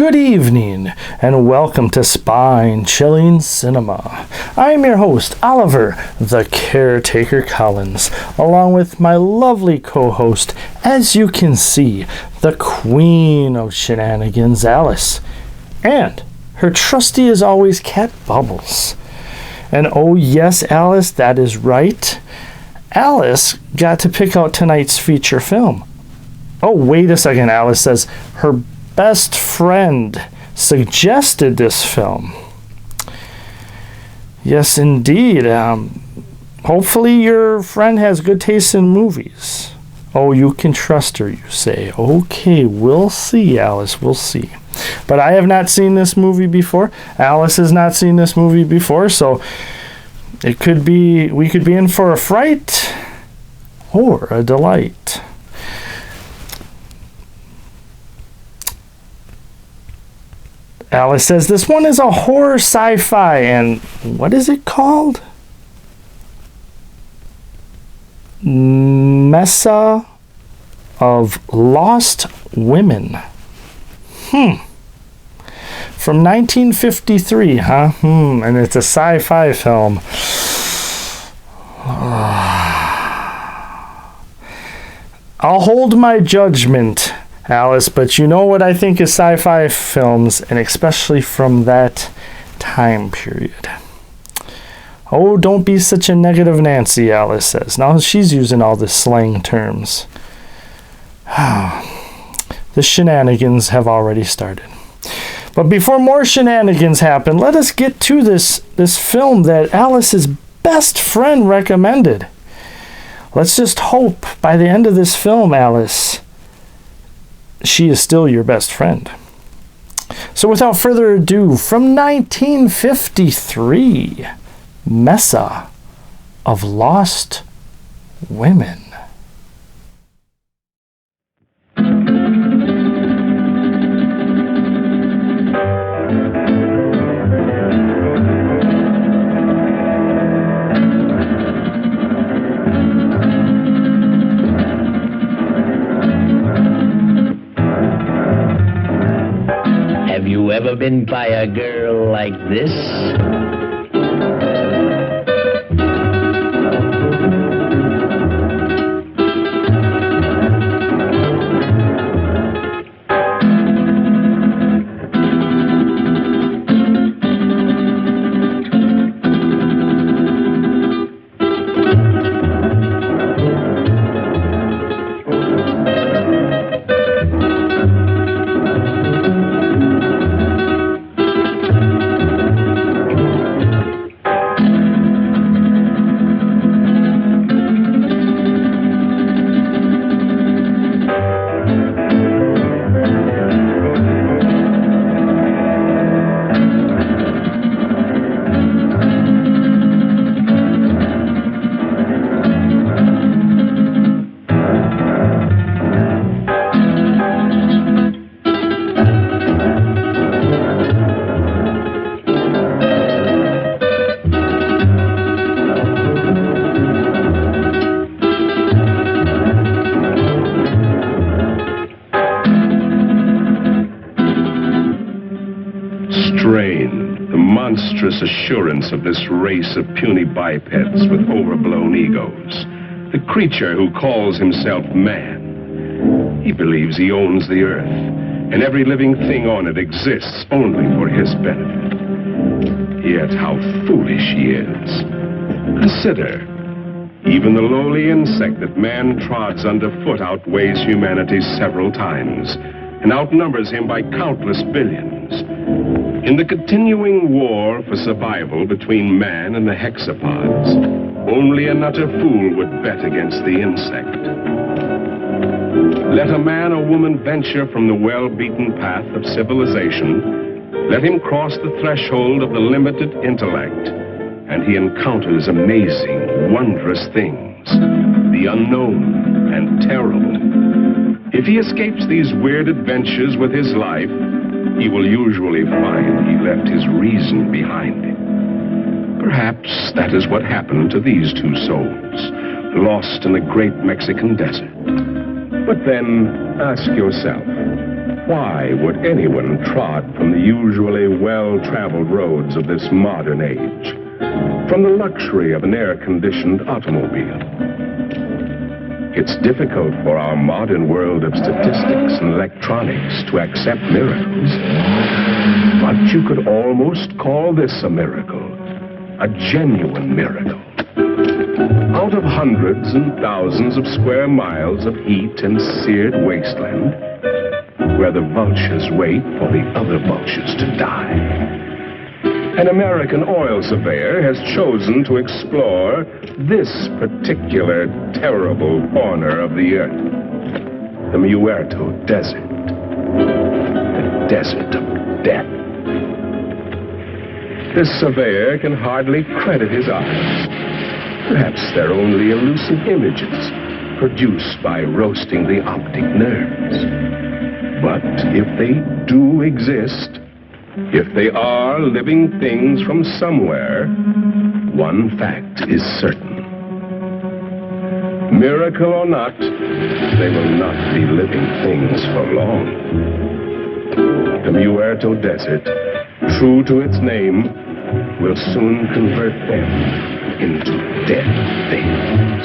Good evening, and welcome to Spine-Chilling Cinema. I am your host, Oliver, the Caretaker Collins, along with my lovely co-host, as you can see, the Queen of Shenanigans, Alice, and her trusty as always, Cat Bubbles. And oh yes, Alice, that is right. Alice got to pick out tonight's feature film. Oh, wait a second, Alice says her best friend suggested this film. Yes, indeed. Hopefully your friend has good taste in movies. Oh, you can trust her, you say. Okay, we'll see, Alice, we'll see. But I have not seen this movie before. Alice has not seen this movie before, so we could be in for a fright or a delight. Alice says this one is a horror sci-fi, and what is it called? Mesa of Lost Women. From 1953, huh? And it's a sci-fi film. I'll hold my judgment, Alice, but you know what I think of sci-fi films, and especially from that time period. Oh, don't be such a negative Nancy, Alice says. Now she's using all the slang terms. The shenanigans have already started. But before more shenanigans happen, let us get to this film that Alice's best friend recommended. Let's just hope by the end of this film, Alice, she is still your best friend. So without further ado, from 1953, Mesa of Lost Women. Have you ever been by a girl like this? Assurance of this race of puny bipeds with overblown egos. The creature who calls himself man. He believes he owns the earth, and every living thing on it exists only for his benefit. Yet how foolish he is. Consider, even the lowly insect that man trods underfoot outweighs humanity several times, and outnumbers him by countless billions. In the continuing war for survival between man and the hexapods, only an utter fool would bet against the insect. Let a man or woman venture from the well-beaten path of civilization, let him cross the threshold of the limited intellect, and he encounters amazing, wondrous things, the unknown and terrible. If he escapes these weird adventures with his life, he will usually find he left his reason behind him. Perhaps that is what happened to these two souls, lost in the great Mexican desert. But then, ask yourself, Why would anyone trod from the usually well-traveled roads of this modern age, from the luxury of an air-conditioned automobile? It's difficult for our modern world of statistics and electronics to accept miracles. But you could almost call this a miracle, a genuine miracle. Out of hundreds and thousands of square miles of heat and seared wasteland, where the vultures wait for the other vultures to die, an American oil surveyor has chosen to explore this particular terrible corner of the earth, the Muerto Desert, the desert of death. This surveyor can hardly credit his eyes. Perhaps they're only elusive images produced by roasting the optic nerves. But if they do exist, if they are living things from somewhere, one fact is certain. Miracle or not, they will not be living things for long. The Muerto Desert, true to its name, will soon convert them into dead things.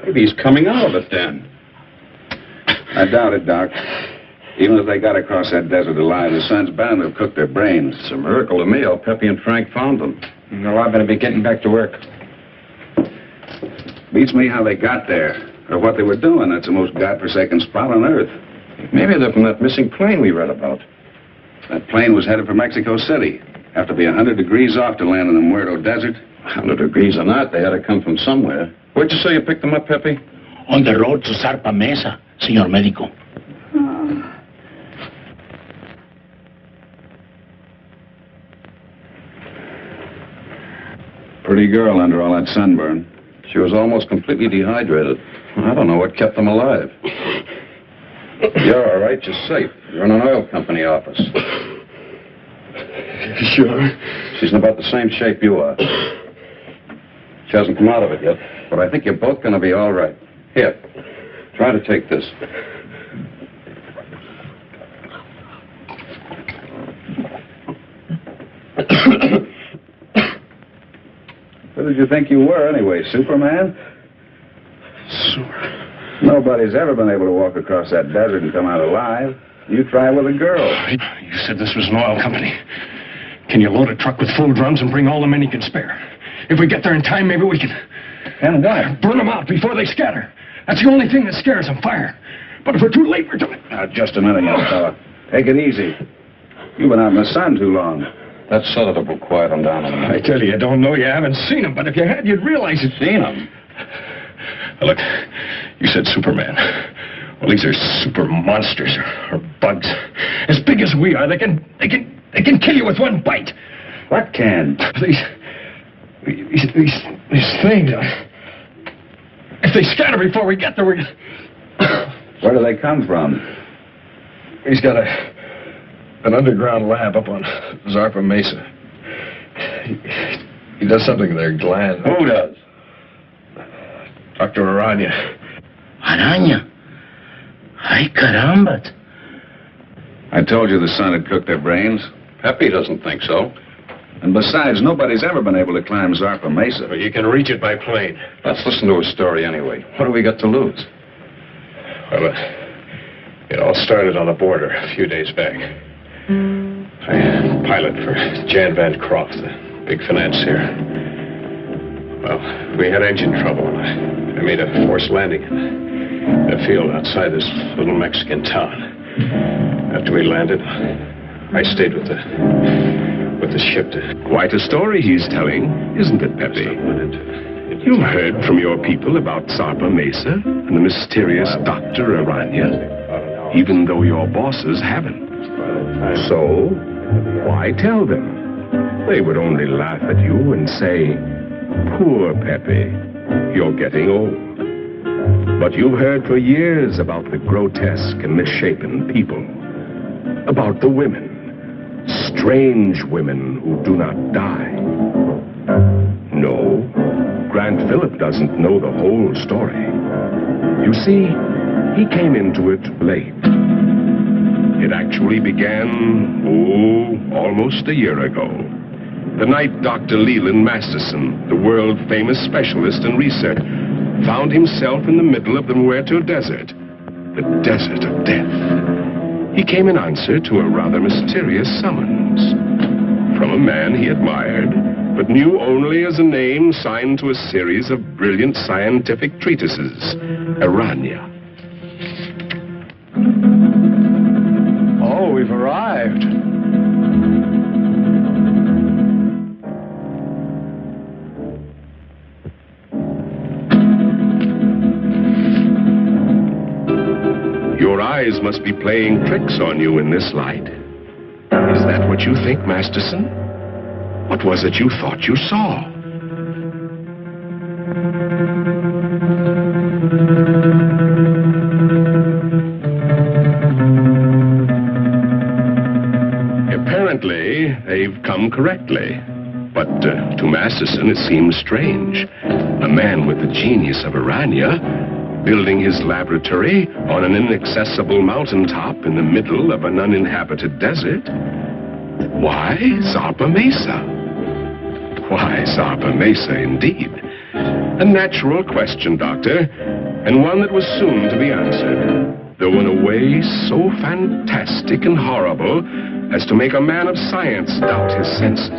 Maybe he's coming out of it then. I doubt it, Doc. Even if they got across that desert alive, the sun's bound to have cooked their brains. It's a miracle to me how Peppy and Frank found them. Well, I better be getting back to work. Beats me how they got there, or what they were doing. That's the most godforsaken spot on Earth. Maybe they're from that missing plane we read about. That plane was headed for Mexico City. Have to be 100 degrees off to land in the Muerto Desert. 100 degrees or not, they had to come from somewhere. Where'd you say you picked them up, Peppy? On the road to Zarpa Mesa, señor médico. Pretty girl under all that sunburn. She was almost completely dehydrated. I don't know what kept them alive. You're all right, you're safe. You're in an oil company office. Sure. She's in about the same shape you are. She hasn't come out of it yet, but I think you're both going to be all right. Here, try to take this. Who did you think you were, anyway, Superman? Nobody's ever been able to walk across that desert and come out alive. You try with a girl. You said this was an oil company. Can you load a truck with full drums and bring all the men you can spare? If we get there in time, maybe we can... And what? Burn them out before they scatter. That's the only thing that scares them, fire. But if we're too late, we're too late. Now, just a minute, young fella. Take it easy. You've been out in the sun too long. That sedative will quiet them down a minute. I tell you don't know. You haven't seen them, but if you had, you'd realize it. Seen them? Look, you said Superman. Well, these are super monsters or bugs. As big as we are, they can kill you with one bite. What can? These things. If they scatter before we get there, we... Where do they come from? He's got an underground lab up on Zarpa Mesa. He does something there, gland. Who does? Dr. Aranya. Araña. Ay, caramba. I told you the sun had cooked their brains. Peppy doesn't think so. And besides, nobody's ever been able to climb Zarpa Mesa. But you can reach it by plane. Let's listen to his story anyway. What do we got to lose? Well, it all started on the border a few days back. I pilot for Jan Van Croft, the big financier. Well, we had engine trouble. I made a forced landing in a field outside this little Mexican town. After we landed, I stayed with the ship to... Quite a story he's telling, isn't it, Peppy? You've heard from your people about Zarpa Mesa and the mysterious Dr. Aranya, even though your bosses haven't. So, why tell them? they would only laugh at you and say, "Poor Pepe, you're getting old." But you've heard for years about the grotesque and misshapen people, about the women, strange women who do not die. No, Grant Phillip doesn't know the whole story. You see, he came into it late. It actually began, almost a year ago. The night Dr. Leland Masterson, the world-famous specialist in research, found himself in the middle of the Muerto Desert, the desert of death. He came in answer to a rather mysterious summons from a man he admired, but knew only as a name signed to a series of brilliant scientific treatises, Aranya. Oh, we've arrived. Your eyes must be playing tricks on you in this light. Is that what you think, Masterson? What was it you thought you saw? Apparently, they've come correctly. But to Masterson, it seems strange. A man with the genius of Aranya building his laboratory on an inaccessible mountaintop in the middle of an uninhabited desert. Why Zarpa Mesa? Why Zarpa Mesa, indeed? A natural question, Doctor, and one that was soon to be answered, though in a way so fantastic and horrible as to make a man of science doubt his senses.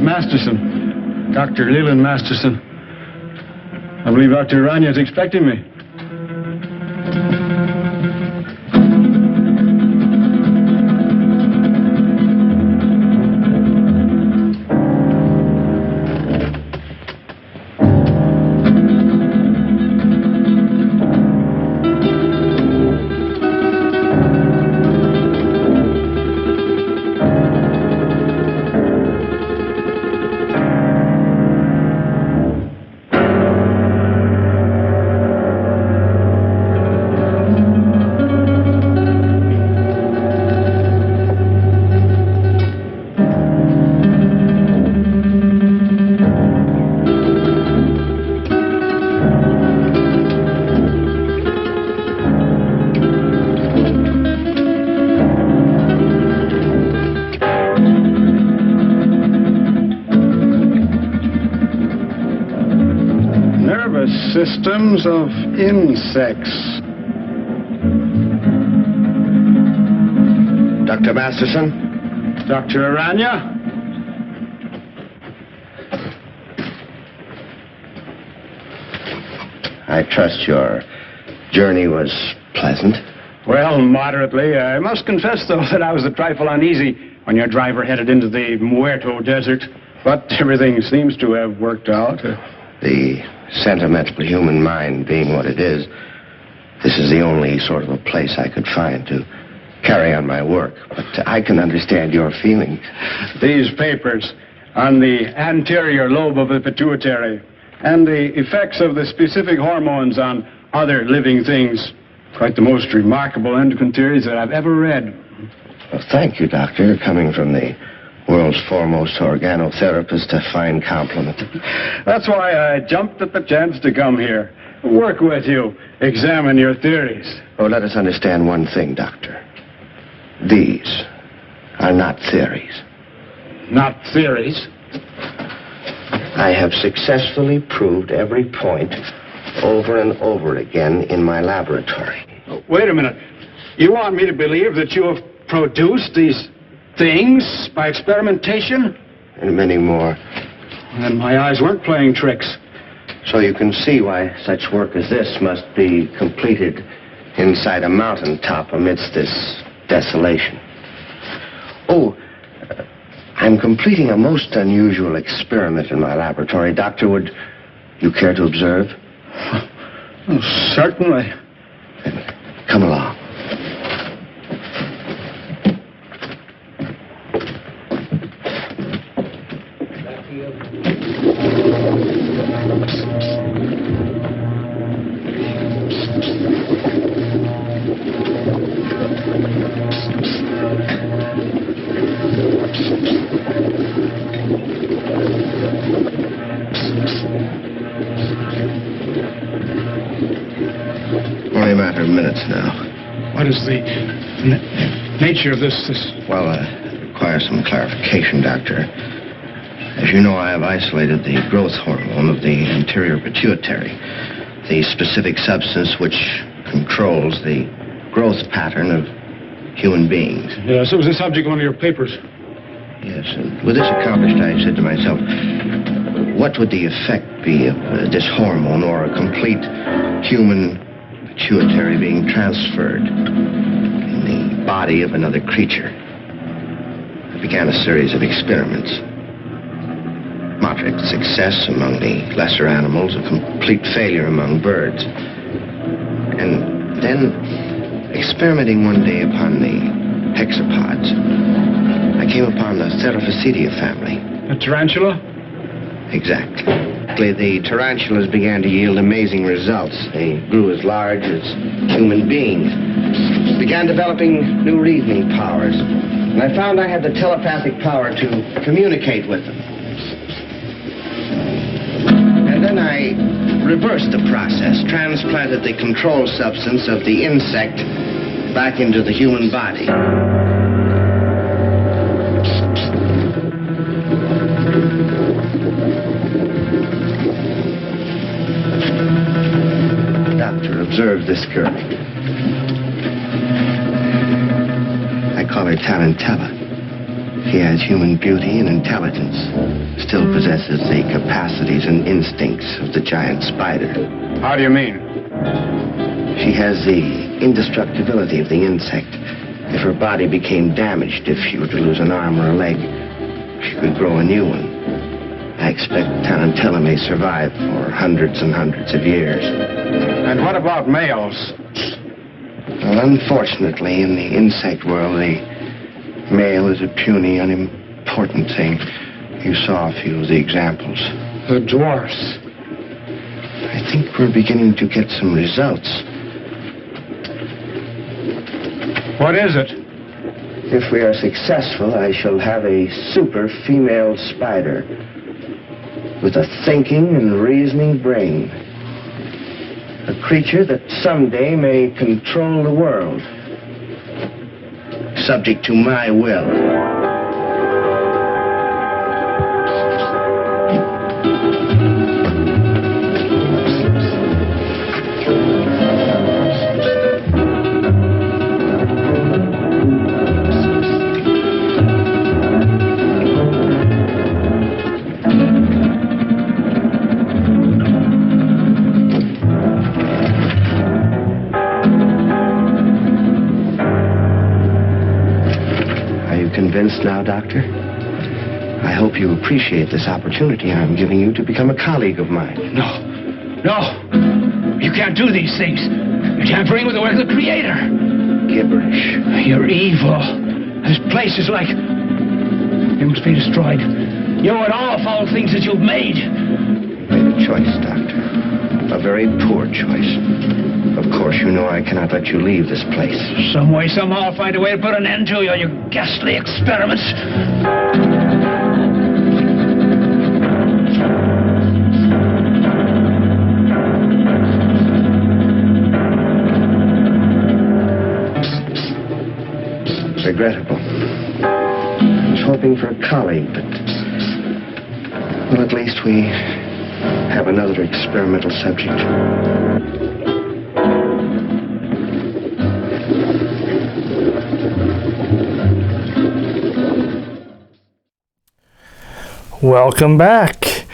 Masterson. Dr. Leland Masterson. I believe Dr. Aranya is expecting me. Systems of insects. Dr. Masterson? Dr. Aranya? I trust your journey was pleasant. Well, moderately. I must confess, though, that I was a trifle uneasy when your driver headed into the Muerto Desert. But everything seems to have worked out. The sentimental human mind being what it is, this is the only sort of a place I could find to carry on my work, but I can understand your feelings. These papers on the anterior lobe of the pituitary and the effects of the specific hormones on other living things. Quite the most remarkable endocrine theories that I've ever read. Well, thank you, Doctor. Coming from the world's foremost organotherapist, a fine compliment. That's why I jumped at the chance to come here. Work with you. Examine your theories. Oh, let us understand one thing, Doctor. These are not theories. Not theories? I have successfully proved every point over and over again in my laboratory. Oh, wait a minute. You want me to believe that you have produced these things by experimentation? And many more. And my eyes weren't playing tricks. So you can see why such work as this must be completed inside a mountaintop amidst this desolation. Oh, I'm completing a most unusual experiment in my laboratory. Doctor, would you care to observe? Oh, certainly. Then come along. Only a matter of minutes now. What is the nature of this? Well, it requires some clarification, Doctor. As you know, I have isolated the growth hormone of the anterior pituitary, the specific substance which controls the growth pattern of human beings. Yes, it was the subject of one of your papers. Yes, and with this accomplished, I said to myself, what would the effect be of this hormone or a complete human pituitary being transferred in the body of another creature? I began a series of experiments. Moderate success among the lesser animals, a complete failure among birds. And then, experimenting one day upon the hexapods, I came upon the Theraphysidia family. A tarantula? Exactly. The tarantulas began to yield amazing results. They grew as large as human beings, began developing new reasoning powers, and I found I had the telepathic power to communicate with them. And then I reversed the process, transplanted the control substance of the insect back into the human body. Doctor, observe this girl. I call her Tarantella. She has human beauty and intelligence, still possesses the capacities and instincts of the giant spider. How do you mean? She has the indestructibility of the insect. If her body became damaged, if she were to lose an arm or a leg, she could grow a new one. I expect Tarantella may survive for hundreds and hundreds of years. And what about males? Well, unfortunately, in the insect world, the male is a puny, unimportant thing. You saw a few of the examples. The dwarfs. I think we're beginning to get some results. What is it? If we are successful, I shall have a super female spider with a thinking and reasoning brain. A creature that someday may control the world, subject to my will. Convinced now, Doctor? I hope you appreciate this opportunity I'm giving you to become a colleague of mine. No. You can't do these things. You're tampering with the work of the Creator. gibberish. You're evil. This place is like... It must be destroyed. You and all foul things that you've made. You made a choice, Doctor. A very poor choice. Of course, you know I cannot let you leave this place. Some way, somehow, I'll find a way to put an end to your ghastly experiments. Regrettable. I was hoping for a colleague, but... Well, at least we have another experimental subject. Welcome back.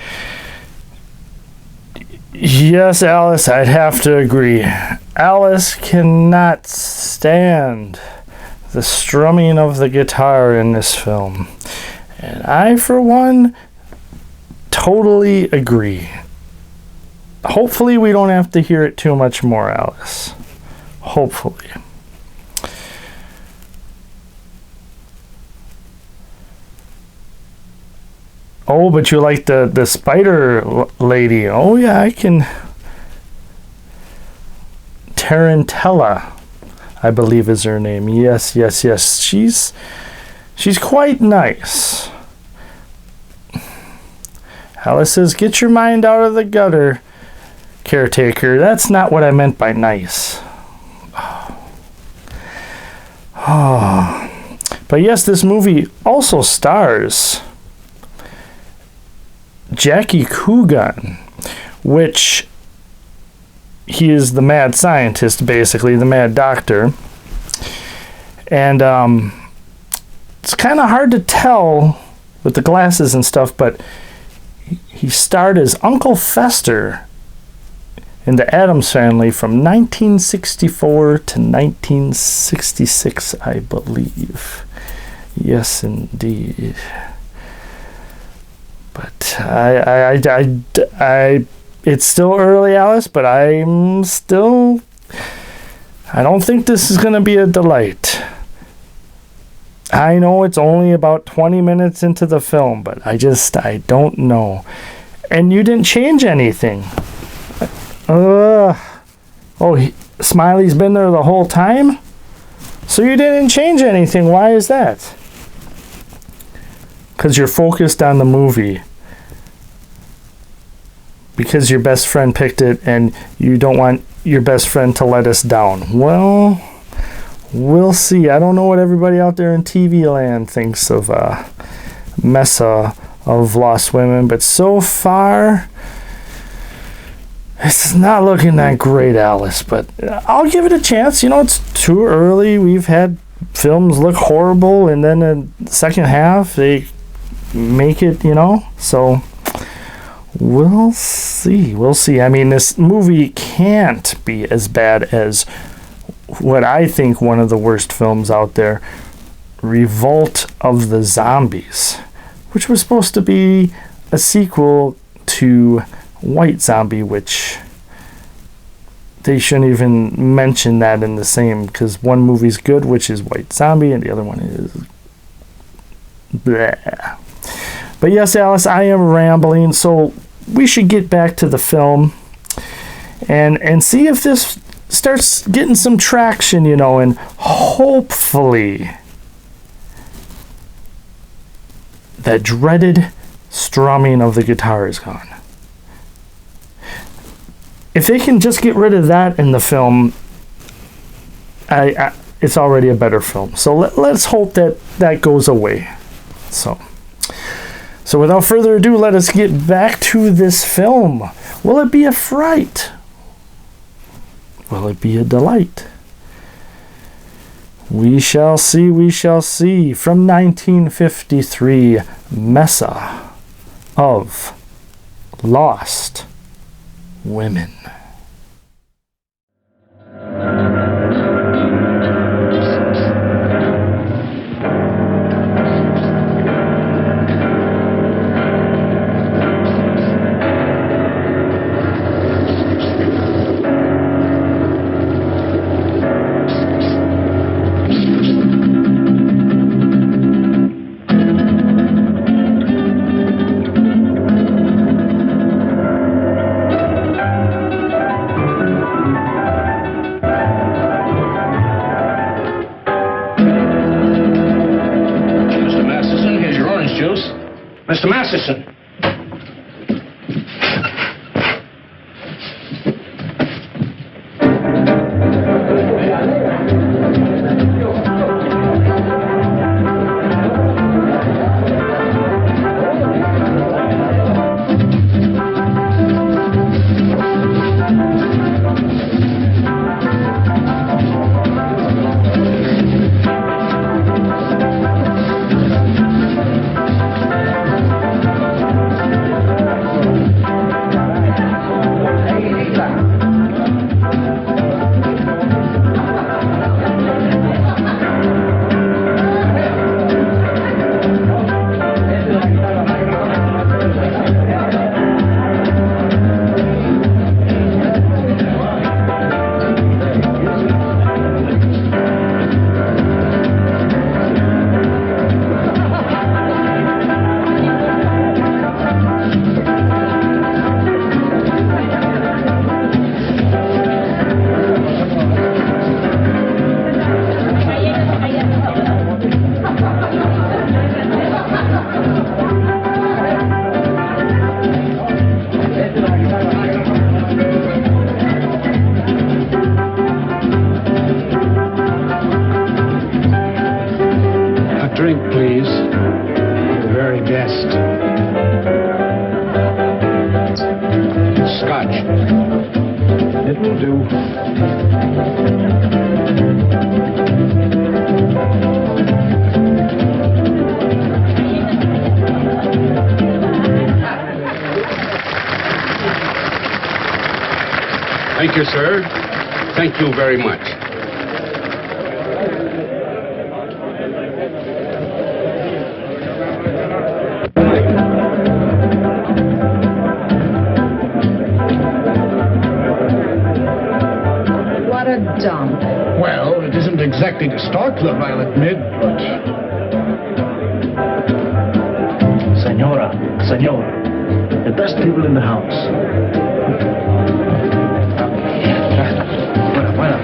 Yes, Alice, I'd have to agree. Alice cannot stand the strumming of the guitar in this film. And I, for one, totally agree. Hopefully we don't have to hear it too much more, Alice. Hopefully. Oh, but you like the spider lady. Oh, yeah, I can... Tarantella, I believe is her name. Yes, yes, yes. She's quite nice. Alice says, get your mind out of the gutter, Caretaker. That's not what I meant by nice. Oh. But yes, this movie also stars Jackie Coogan, which he is the mad scientist, basically, the mad doctor. And it's kind of hard to tell with the glasses and stuff, but he starred as Uncle Fester in the Addams Family from 1964 to 1966, I believe. Yes, indeed. But it's still early, Alice, but I don't think this is going to be a delight. I know it's only about 20 minutes into the film, but I don't know. And you didn't change anything. Smiley's been there the whole time? So you didn't change anything. Why is that? Because you're focused on the movie. Because your best friend picked it and you don't want your best friend to let us down. Well, we'll see. I don't know what everybody out there in TV land thinks of Mesa of Lost Women, but so far, it's not looking that great, Alice. But I'll give it a chance. You know, it's too early. We've had films look horrible, and then in the second half, they make it, you know. So we'll see. We'll see. I mean, this movie can't be as bad as what I think one of the worst films out there, Revolt of the Zombies, which was supposed to be a sequel to White Zombie, which they shouldn't even mention that in the same, because one movie's good, which is White Zombie, and the other one is bleh. But yes, Alice, I am rambling, so we should get back to the film and see if this starts getting some traction, you know, and hopefully that dreaded strumming of the guitar is gone. If they can just get rid of that in the film, it's already a better film. So let's hope that goes away. So without further ado, let us get back to this film. Will it be a fright? Will it be a delight? We shall see, we shall see. From 1953, Mesa of Lost Women. juice. Mr. Masterson. Drink, please. The very best. Scotch. It will do. Thank you, sir. Thank you very much. Dump. Well, it isn't exactly the Star Club, I'll admit, but... Senora, senor, the best people in the house. Bueno.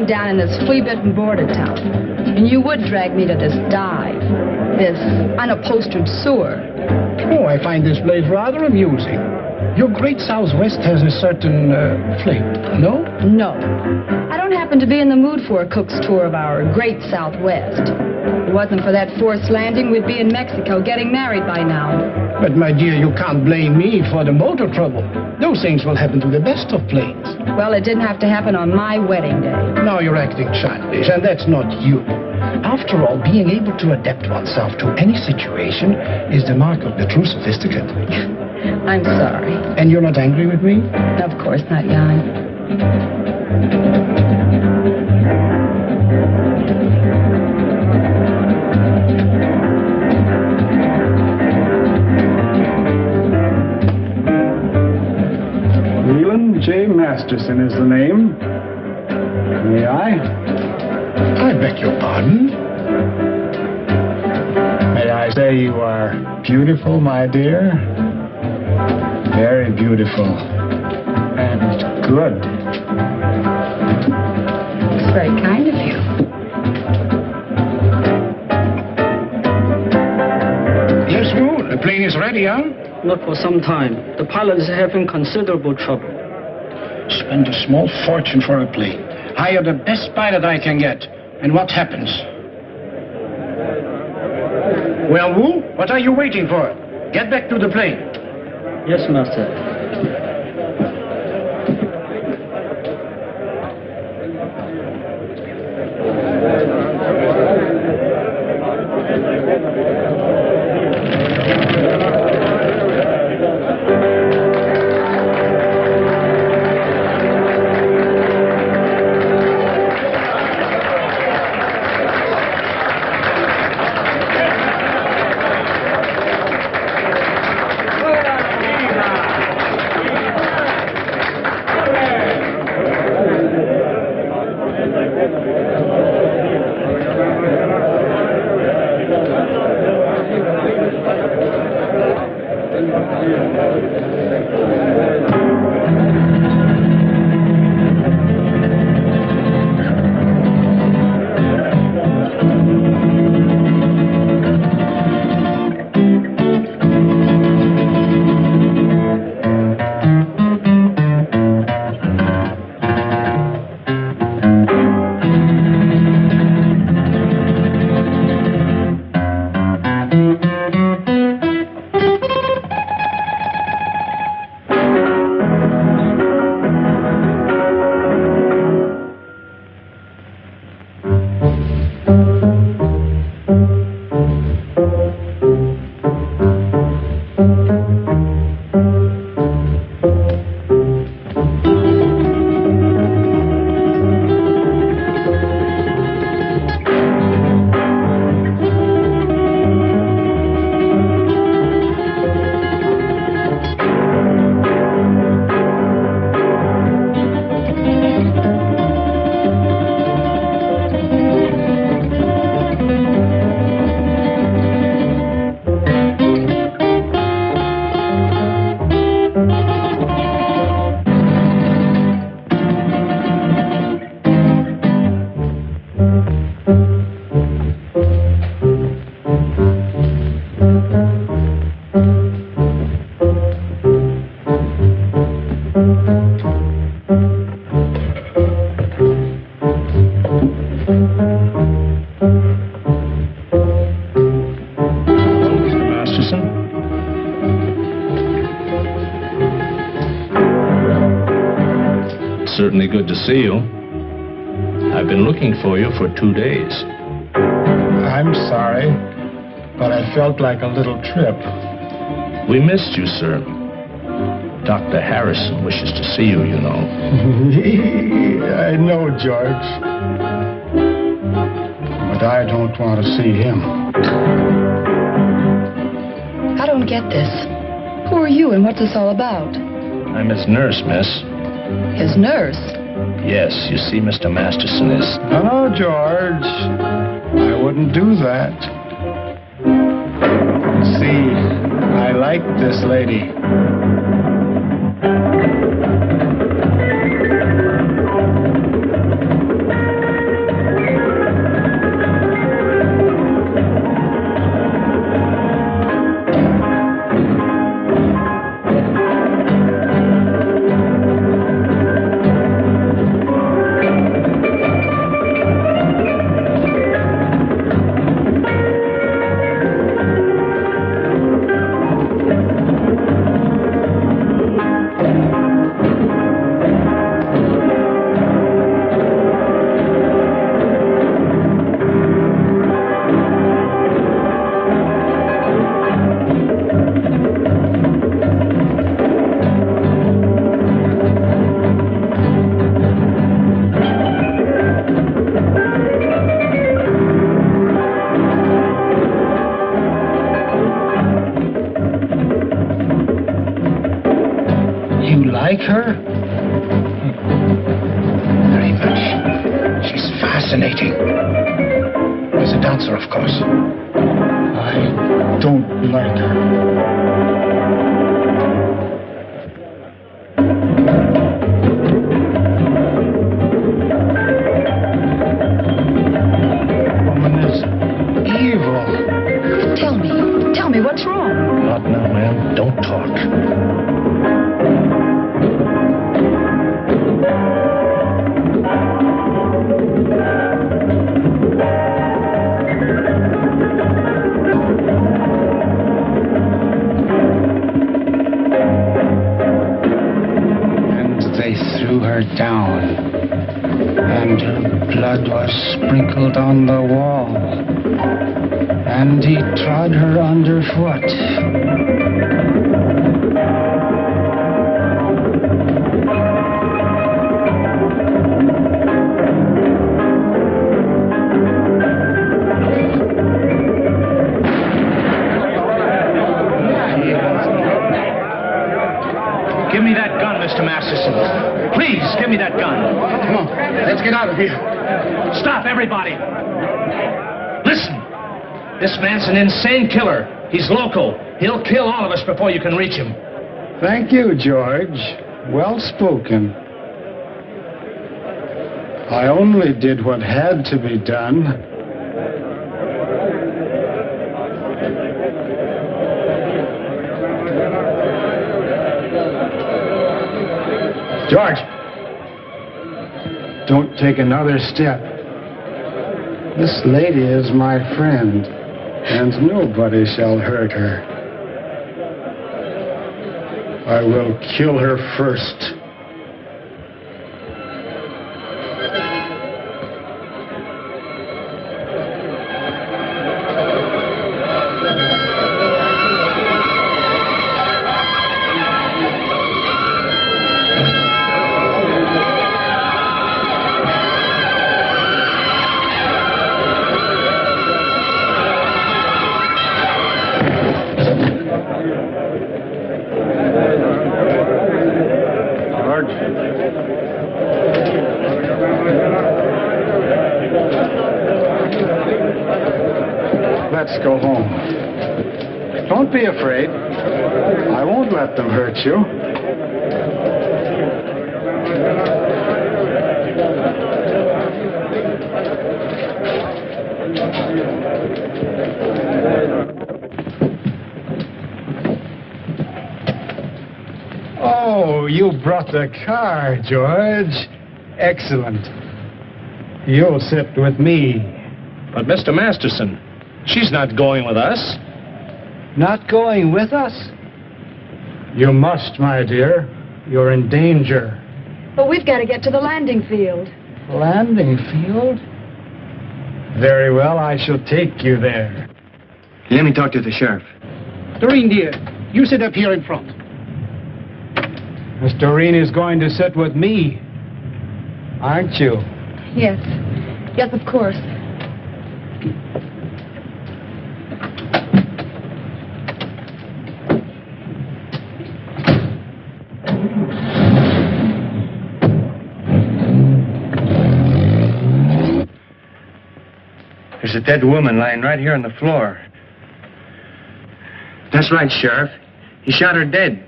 Down in this flea-bitten border town, and you would drag me to this dive, this unupholstered sewer. Oh, I find this place rather amusing. Your great Southwest has a certain flavor, no? No. I don't happen to be in the mood for a cook's tour of our great Southwest. If it wasn't for that forced landing, we'd be in Mexico getting married by now. But, my dear, you can't blame me for the motor trouble. Those things will happen to the best of planes. Well, it didn't have to happen on my wedding day. Now you're acting childish, and that's not you. After all, being able to adapt oneself to any situation is the mark of the true sophisticate. I'm sorry. And you're not angry with me? Of course not, Jan. J. Masterson is the name. May I? I beg your pardon. May I say you are beautiful, my dear? Very beautiful. And good. It's very kind of you. Yes, Moo. The plane is ready, huh? Not for some time. The pilot is having considerable trouble. Spend a small fortune for a plane. Hire the best pilot I can get. And what happens? Well, Wu, what are you waiting for? Get back to the plane. Yes, master. Masterson? Certainly good to see you. I've been looking for you for 2 days. I'm sorry, but I felt like a little trip. We missed you, sir. Dr. Harrison wishes to see you, you know. I know, George. But I don't want to see him. I don't get this. Who are you and what's this all about? I'm his nurse, miss. His nurse? Yes, you see, Mr. Masterson is... No, George. I wouldn't do that. See, I like this lady. Like her? Very much. She's fascinating. As a dancer, of course. I don't like her. Woman is evil. Tell me what's wrong? Not now, ma'am. Don't talk. Down, and her blood was sprinkled on the wall, and he trod her underfoot. Give me that gun, Mr. Masterson. Please, give me that gun. Come on, let's get out of here. Stop, everybody. Listen. This man's an insane killer. He's local. He'll kill all of us before you can reach him. Thank you, George. Well spoken. I only did what had to be done. George, don't take another step. This lady is my friend, and nobody shall hurt her. I will kill her first. Let's go home. Don't be afraid. I won't let them hurt you. Oh, you brought the car, George. Excellent. You'll sit with me. But, Mr. Masterson, she's not going with us. Not going with us? You must, my dear. You're in danger. But we've got to get to the landing field. Landing field? Very well, I shall take you there. Let me talk to the sheriff. Doreen, dear, you sit up here in front. Miss Doreen is going to sit with me, aren't you? Yes. Yes, of course. There's a dead woman lying right here on the floor. That's right, Sheriff. He shot her dead.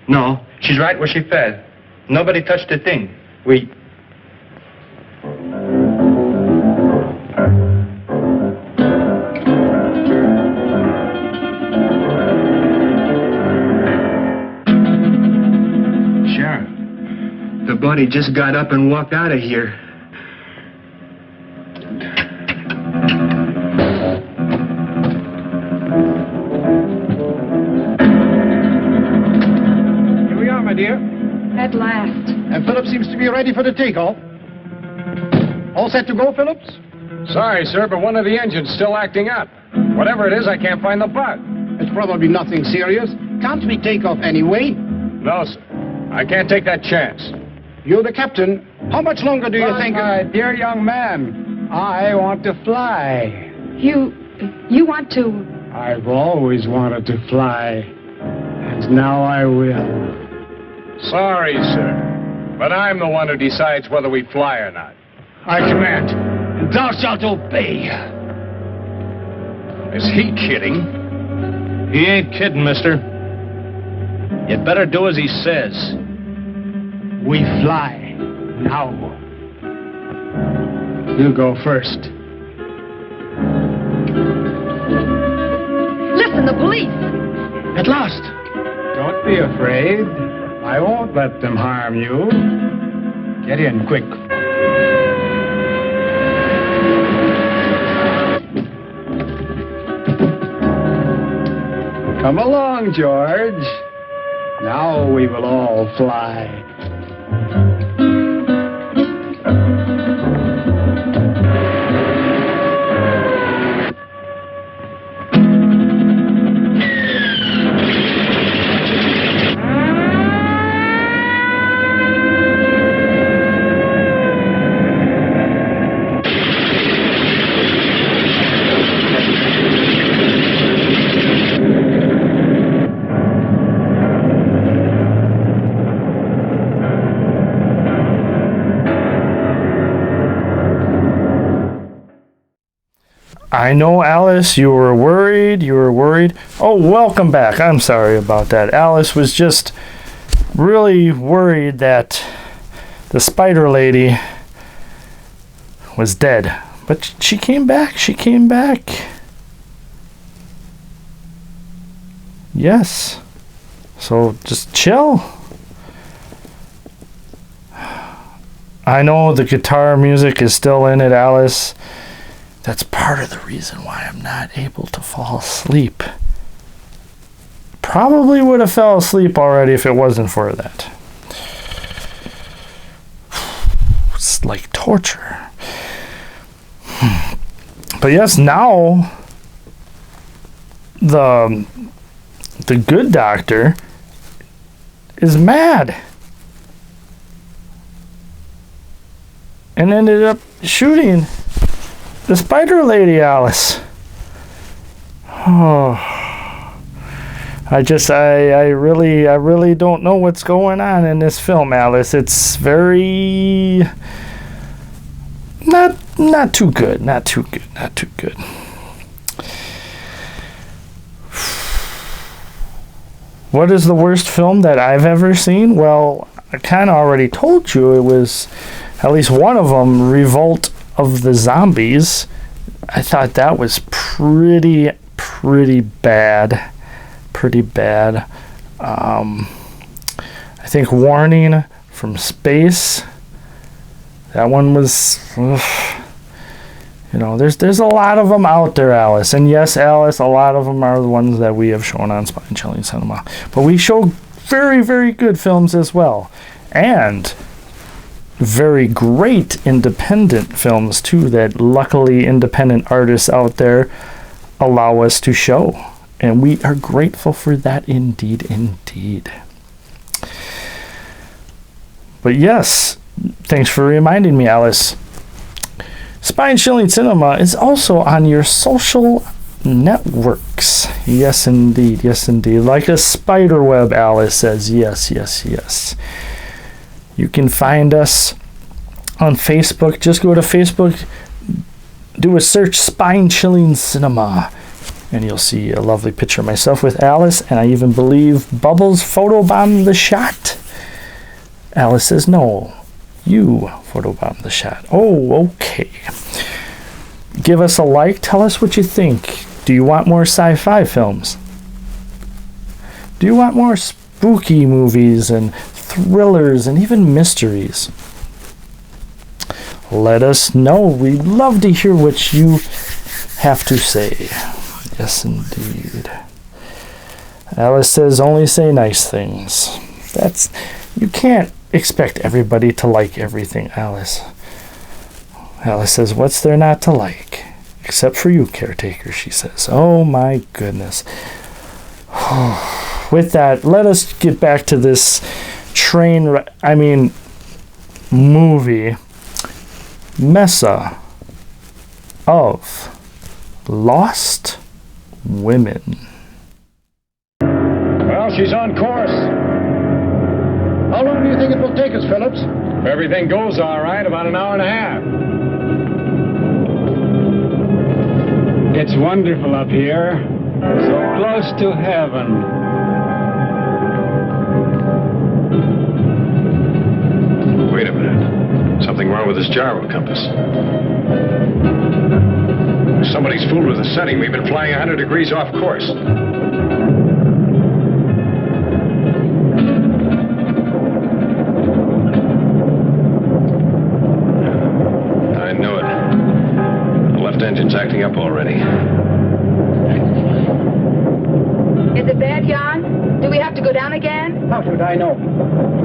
No, she's right where she fell. Nobody touched a thing. We... Sheriff, the body just got up and walked out of here. Dear. At last. And Phillips seems to be ready for the takeoff. All set to go, Phillips? Sorry, sir, but one of the engine's still acting up. Whatever it is, I can't find the bug. It's probably nothing serious. Can't we take off anyway? No, sir. I can't take that chance. You're the captain. How much longer do you think... My dear young man, I want to fly. You want to... I've always wanted to fly. And now I will. Sorry, sir, but I'm the one who decides whether we fly or not. I command, and thou shalt obey. Is he kidding? He ain't kidding, mister. You'd better do as he says. We fly now. You go first. Listen, the police! At last! Don't be afraid. I won't let them harm you. Get in, quick. Come along, George. Now we will all fly. I know, Alice, you were worried. Oh, welcome back. I'm sorry about that. Alice was just really worried that the spider lady was dead. But she came back. Yes. So just chill. I know the guitar music is still in it, Alice. That's part of the reason why I'm not able to fall asleep. Probably would have fell asleep already if it wasn't for that. It's like torture. But yes, now the good doctor is mad and ended up shooting the spider lady, Alice. Oh, I really don't know what's going on in this film, Alice. It's very not too good. What is the worst film that I've ever seen? Well, I kind of already told you. It was at least one of them, Revolt of the Zombies. I thought that was pretty bad. I think Warning from Space. That one was... You know, there's a lot of them out there, Alice. And yes, Alice, a lot of them are the ones that we have shown on Spine Chilling Cinema. But we show very, very good films as well. And very great independent films, too, that luckily independent artists out there allow us to show. And we are grateful for that indeed, indeed. But yes, thanks for reminding me, Alice. Spine Chilling Cinema is also on your social networks. Yes, indeed. Yes, indeed. Like a spider web, Alice says. Yes, yes, yes. You can find us on Facebook. Just go to Facebook, do a search, Spine Chilling Cinema, and you'll see a lovely picture of myself with Alice, and I even believe Bubbles photobombed the shot. Alice says, no, you photobombed the shot. Oh, okay. Give us a like. Tell us what you think. Do you want more sci-fi films? Do you want more spooky movies and thrillers and even mysteries? Let us know. We'd love to hear what you have to say. Yes, indeed. Alice says, only say nice things. You can't expect everybody to like everything, Alice. Alice says, what's there not to like? Except for you, Caretaker, she says. Oh, my goodness. With that, let us get back to this movie, Mesa of Lost Women. Well, she's on course. How long do you think it will take us, Phillips? If everything goes all right, about an hour and a half. It's wonderful up here. So close to heaven. Wait a minute. Something wrong with this gyro compass. Somebody's fooled with the setting. We've been flying 100 degrees off course. I knew it. The left engine's acting up already. Is it bad, Jan? Do we have to go down again? How should I know?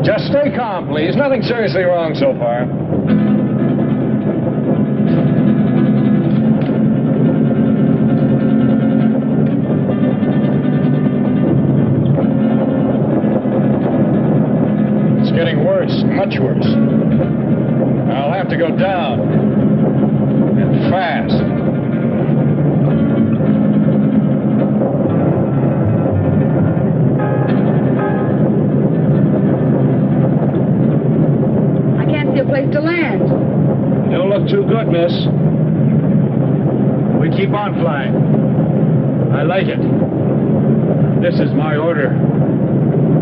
Just stay calm, please. Nothing seriously wrong so far. It's getting worse, much worse. I'll have to go down. And fast. Place to land. Don't look too good, miss. We keep on flying. I like it. This is my order.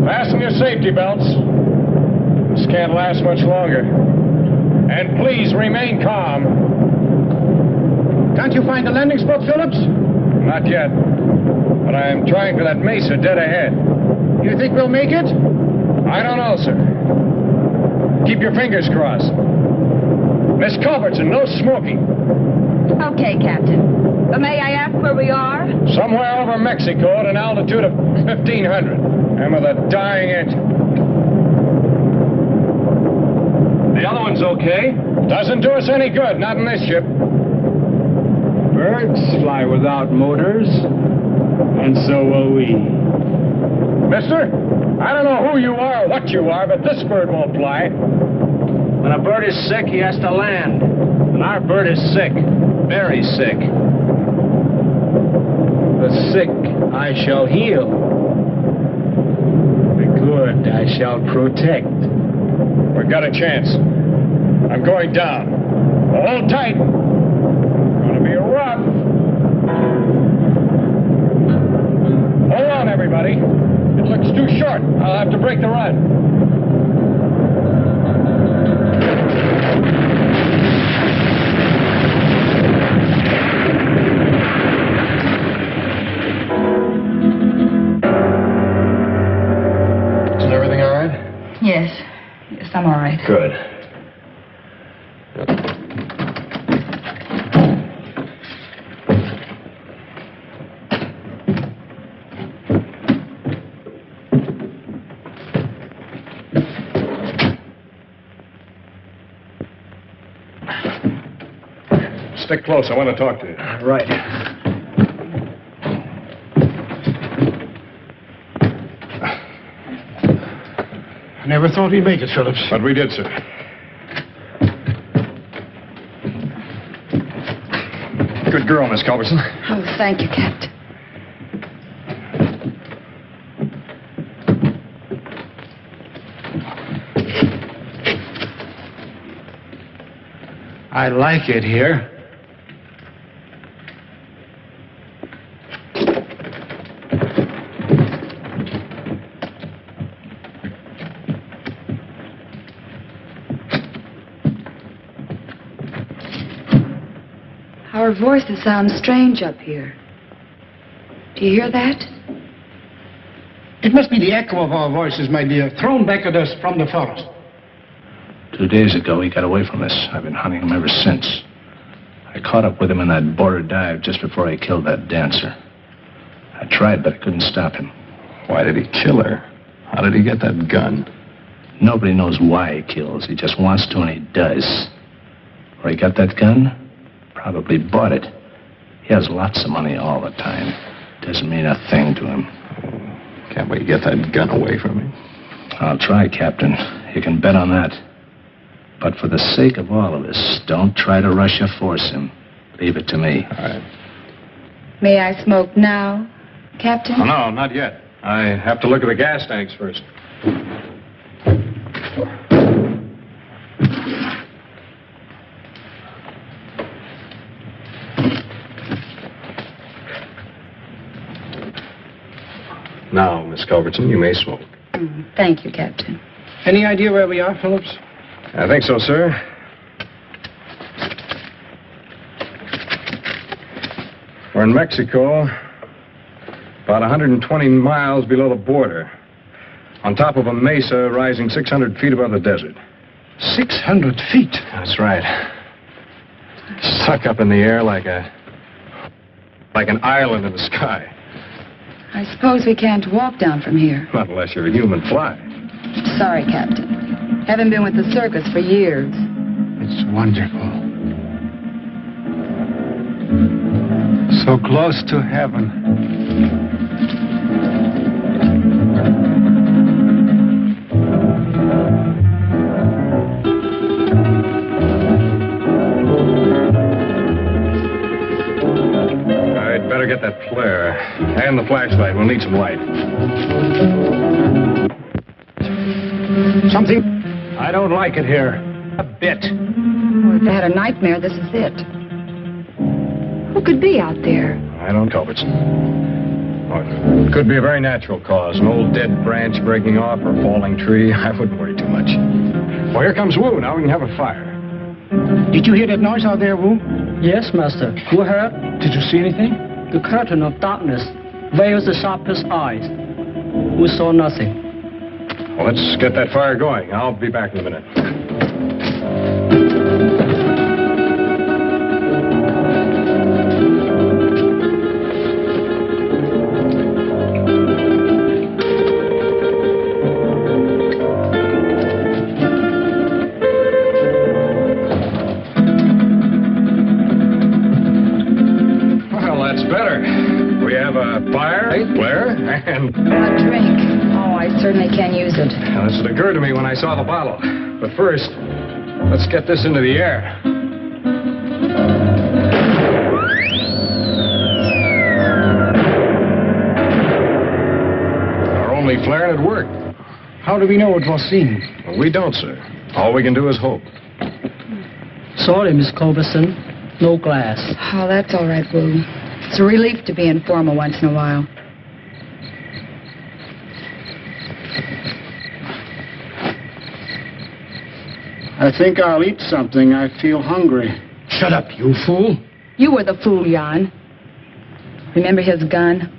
Fasten your safety belts. This can't last much longer. And please remain calm. Can't you find a landing spot, Phillips? Not yet. But I am trying for that mesa dead ahead. You think we'll make it? I don't know, sir. Keep your fingers crossed. Miss Culbertson, no smoking. Okay, Captain. But may I ask where we are? Somewhere over Mexico at an altitude of 1,500. And with a dying engine. The other one's okay? Doesn't do us any good, not in this ship. Birds fly without motors, and so will we. Mister, I don't know who you are or what you are, but this bird won't fly. When a bird is sick, he has to land. And our bird is sick. Very sick. The sick I shall heal. The good I shall protect. We've got a chance. I'm going down. Hold tight. Gonna be rough. Hold on, everybody. It looks too short. I'll have to break the run. Isn't everything all right? Yes. Yes, I'm all right. Good. Stick close. I want to talk to you. Right. I never thought we'd make it, Phillips. But we did, sir. Good girl, Miss Culbertson. Oh, thank you, Captain. I like it here. Our voices sound strange up here. Do you hear that? It must be the echo of our voices, my dear, thrown back at us from the forest. 2 days ago, he got away from us. I've been hunting him ever since. I caught up with him in that border dive just before I killed that dancer. I tried, but I couldn't stop him. Why did he kill her? How did he get that gun? Nobody knows why he kills. He just wants to, and he does. Where he got that gun? Probably bought it. He has lots of money all the time. Doesn't mean a thing to him. Can't we get that gun away from him? I'll try, Captain. You can bet on that. But for the sake of all of us, don't try to rush or force him. Leave it to me. All right. May I smoke now, Captain? Oh, no, not yet. I have to look at the gas tanks first. Now, Miss Culbertson, you may smoke. Thank you, Captain. Any idea where we are, Phillips? I think so, sir. We're in Mexico, about 120 miles below the border, on top of a mesa rising 600 feet above the desert. 600 feet? That's right. Stuck up in the air like an island in the sky. I suppose we can't walk down from here. Not unless you're a human fly. Sorry, Captain. Haven't been with the circus for years. It's wonderful. So close to heaven. I'd better get that flare. And the flashlight. We'll need some light. Something? I don't like it here. A bit. Well, if they had a nightmare, this is it. Who could be out there? I don't know, Culbertson. Oh, it could be a very natural cause. An old dead branch breaking off or a falling tree. I wouldn't worry too much. Well, here comes Wu. Now we can have a fire. Did you hear that noise out there, Wu? Yes, Master. Who heard? Did you see anything? The curtain of darkness veils the sharpest eyes. We saw nothing. Well, let's get that fire going. I'll be back in a minute. Well, that's better. We have a fire, a flare, and... A drink. Oh, I certainly can use it. Now, this had occurred to me when I saw the bottle. But first, let's get this into the air. Our only flare and it worked. How do we know it was seen? Well, we don't, sir. All we can do is hope. Sorry, Miss Culbertson. No glass. Oh, that's all right, Wu. It's a relief to be informal once in a while. I think I'll eat something. I feel hungry. Shut up, you fool. You were the fool, Jan. Remember his gun?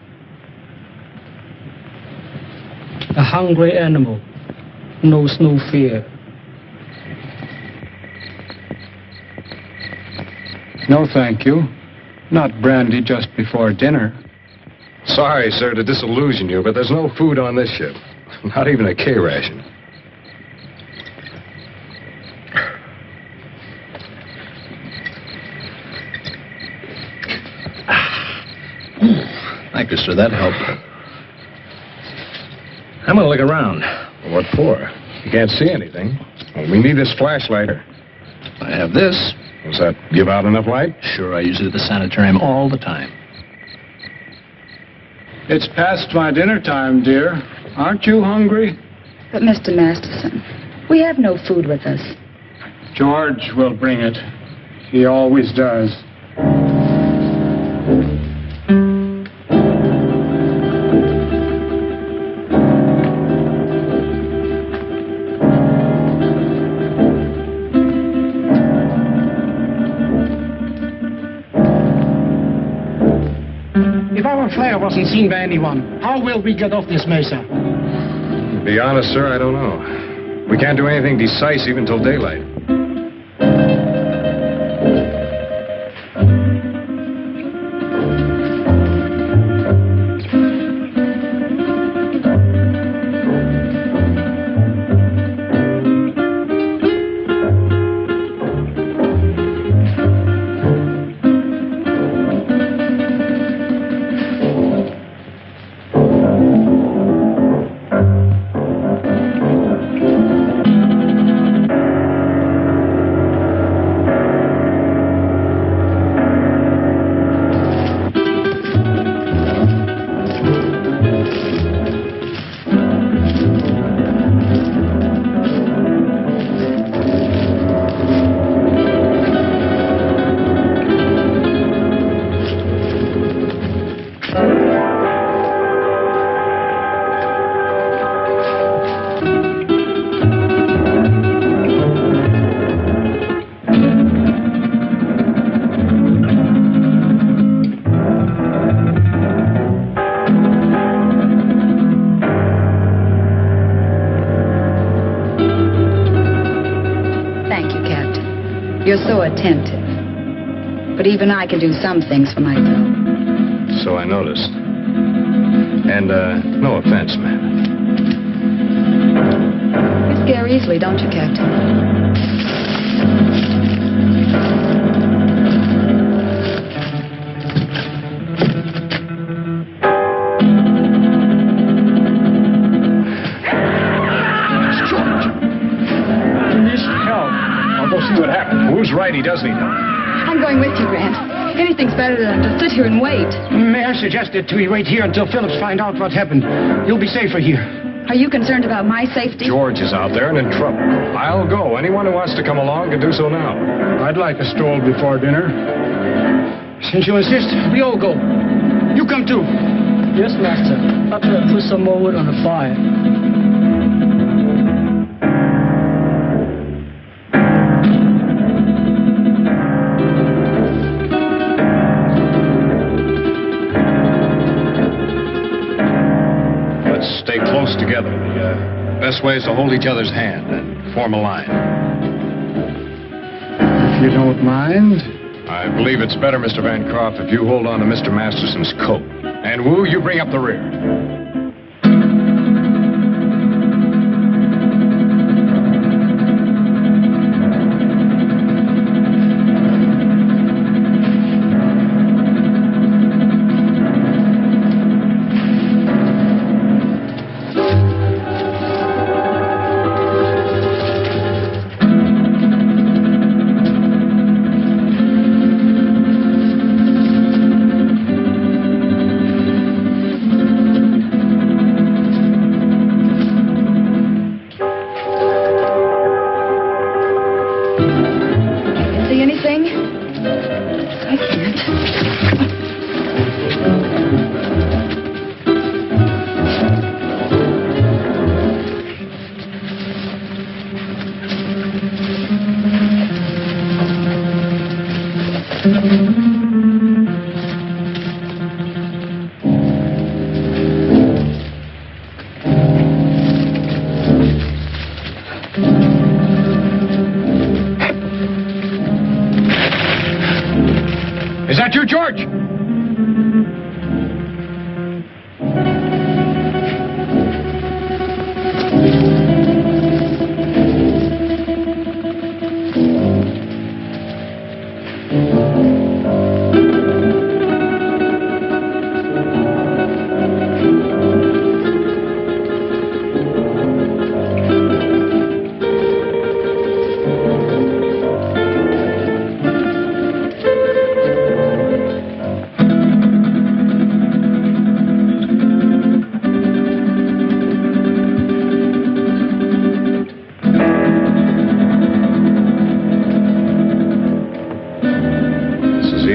A hungry animal knows no fear. No, thank you. Not brandy just before dinner. Sorry, sir, to disillusion you, but there's no food on this ship. Not even a K ration. Thank you, sir. That helped. I'm going to look around. What for? You can't see anything. Well, we need this flashlight. I have this. Does that give out enough light? Sure, I use it at the sanitarium all the time. It's past my dinner time, dear. Aren't you hungry? But, Mr. Masterson, we have no food with us. George will bring it. He always does. If our flare wasn't seen by anyone, how will we get off this mesa? To be honest, sir, I don't know. We can't do anything decisive until daylight. You're so attentive. But even I can do some things for myself. So I noticed. And, no offense, ma'am. You scare easily, don't you, Captain? See what happened. Who's right? He doesn't know. I'm going with you, Grant. Anything's better than to sit here and wait. May I suggest that we wait here until Phillips find out what happened? You'll be safer here. Are you concerned about my safety? George is out there and in trouble. I'll go. Anyone who wants to come along can do so now. I'd like a stroll before dinner. Since you insist, we all go. You come too. Yes, Master. After I put some more wood on the fire. Stay close together. The best way is to hold each other's hand and form a line. If you don't mind. I believe it's better, Mr. Bancroft, if you hold on to Mr. Masterson's coat. And Wu, you bring up the rear.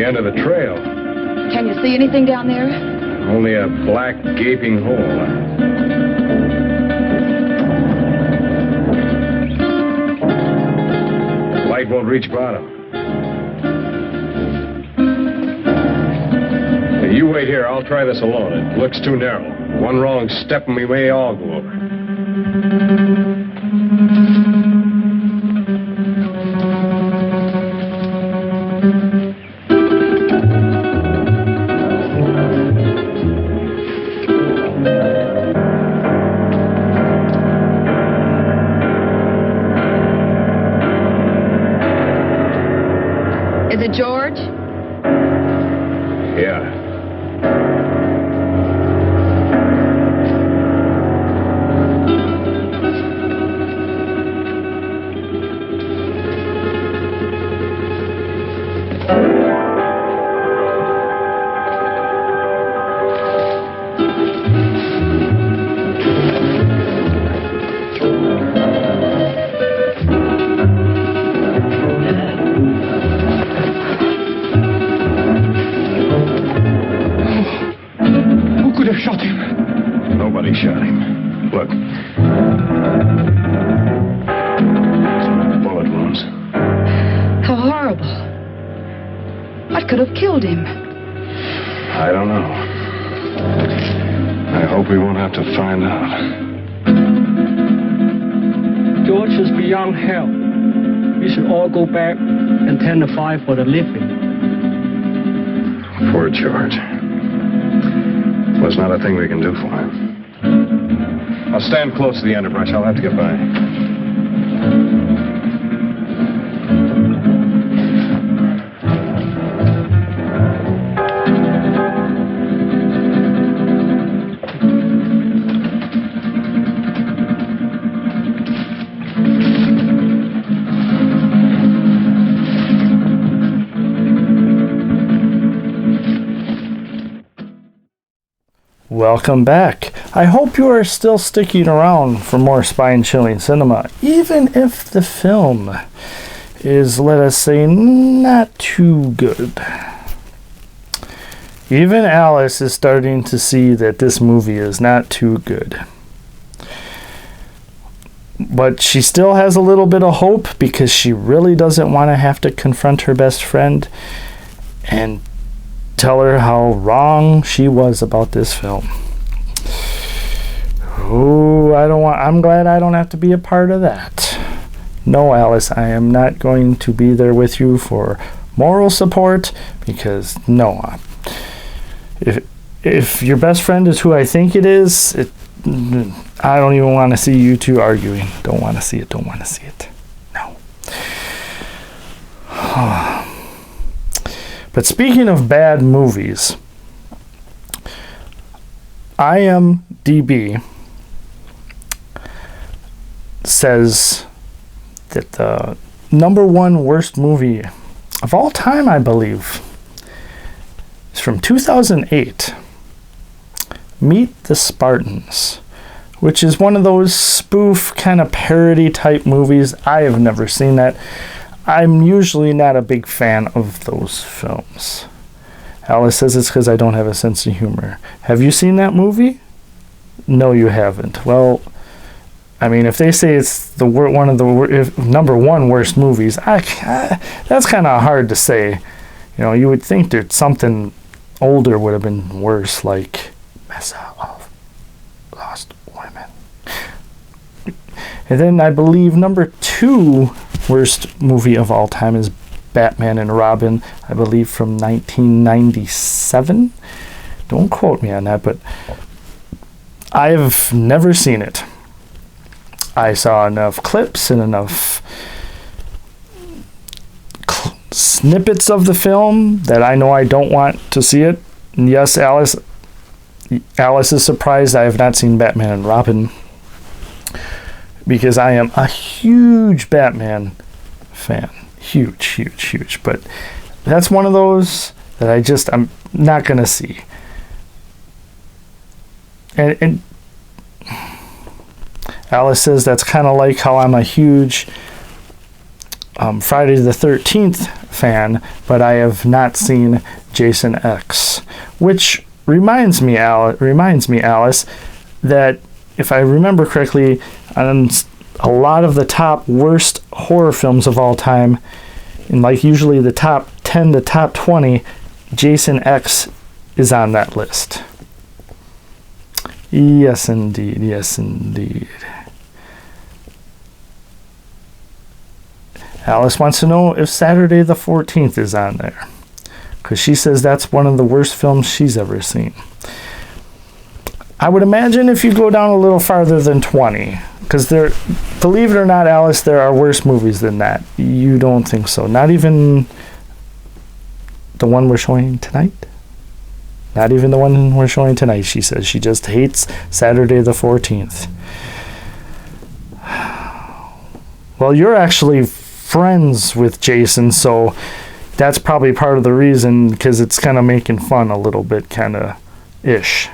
the end of the trail. Can you see anything down there? Only a black, gaping hole. Light won't reach bottom. Hey, you wait here. I'll try this alone. It looks too narrow. One wrong step and we may all go over. Is it George? Yeah. Shot him. Look. Bullet wounds. How horrible. What could have killed him? I don't know. I hope we won't have to find out. George is beyond help. We should all go back and tend the fire for the living. Poor George. Well, it's not a thing we can do for him. I'll stand close to the underbrush. I'll have to get by. Welcome back. I hope you are still sticking around for more spine-chilling cinema, even if the film is, let us say, not too good. Even Alice is starting to see that this movie is not too good. But she still has a little bit of hope because she really doesn't want to have to confront her best friend and tell her how wrong she was about this film. Oh, I'm glad I don't have to be a part of that. No, Alice, I am not going to be there with you for moral support because no. If your best friend is who I think it is, I don't even want to see you two arguing. Don't want to see it. Don't want to see it. No. But speaking of bad movies, IMDb says that the number one worst movie of all time, I believe, is from 2008. Meet the Spartans, which is one of those spoof kind of parody type movies. I have never seen that. I'm usually not a big fan of those films. Alice says it's because I don't have a sense of humor. Have you seen that movie? No, you haven't. Well, I mean, if they say it's one of the number one worst movies, that's kind of hard to say. You know, you would think that something older would have been worse, like Mesa of Lost Women. And then I believe number 2 worst movie of all time is Batman and Robin, I believe from 1997. Don't quote me on that, but I've never seen it. I saw enough clips and enough snippets of the film that I know I don't want to see it. And yes, Alice is surprised I have not seen Batman and Robin because I am a huge Batman fan. Huge. But that's one of those that I'm not going to see. And Alice says that's kind of like how I'm a huge Friday the 13th fan, but I have not seen Jason X, which reminds me, Alice, that if I remember correctly, on a lot of the top worst horror films of all time, and like usually the top 10 to top 20, Jason X is on that list. Yes, indeed. Yes, indeed. Alice wants to know if Saturday the 14th is on there, because she says that's one of the worst films she's ever seen. I would imagine if you go down a little farther than 20, because there, believe it or not, Alice, there are worse movies than that. You don't think so? Not even the one we're showing tonight? Not even the one we're showing tonight, she says. She just hates Saturday the 14th. Well, you're actually friends with Jason, so that's probably part of the reason, because it's kind of making fun a little bit, kind of ish.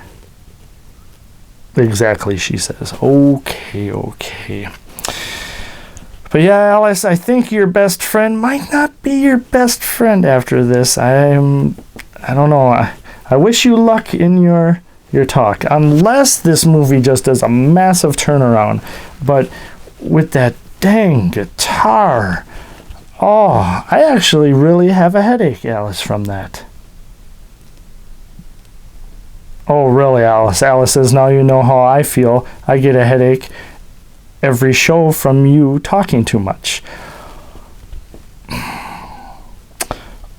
Exactly, she says. Okay. But yeah, Alice, I think your best friend might not be your best friend after this. I don't know. I wish you luck in your talk, unless this movie just does a massive turnaround. But with that dang guitar, oh, I actually really have a headache, Alice, from that. Oh, really, Alice? Alice says, now you know how I feel. I get a headache every show from you talking too much.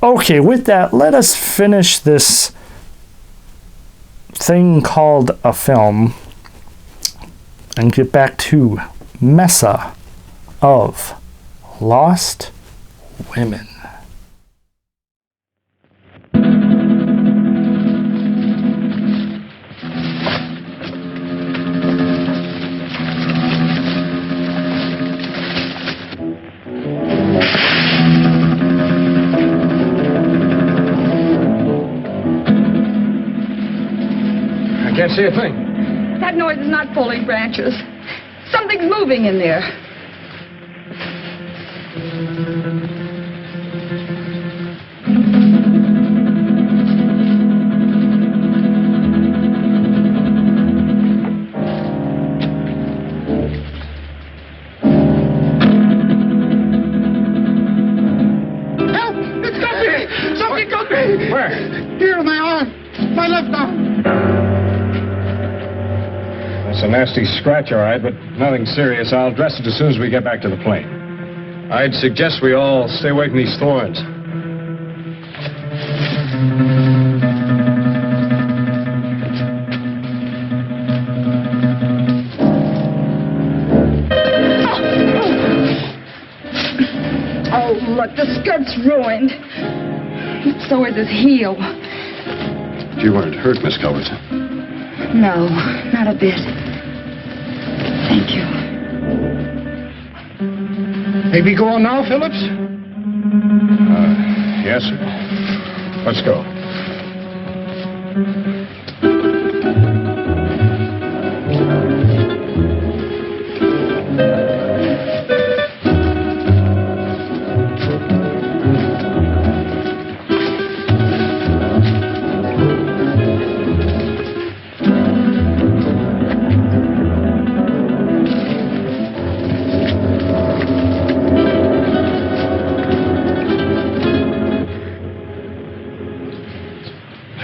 Okay, with that, let us finish this thing called a film and get back to Mesa of Lost Women. I can't see a thing. That noise is not pulling branches. Something's moving in there. Help! It's got me! Something got me! Where? Here in my arm. My left arm. It's a nasty scratch, all right, but nothing serious. I'll dress it as soon as we get back to the plane. I'd suggest we all stay away from these thorns. Oh, look, the skirt's ruined. So is his heel. You weren't hurt, Miss Culbertson. No, not a bit. Thank you. May we go on now, Phillips? Yes, sir. Let's go.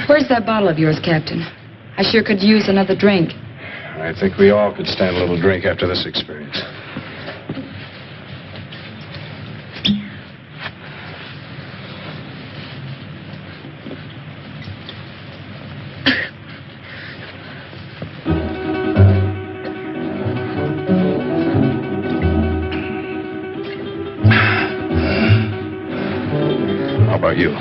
Where's that bottle of yours, Captain? I sure could use another drink. I think we all could stand a little drink after this experience. How about you?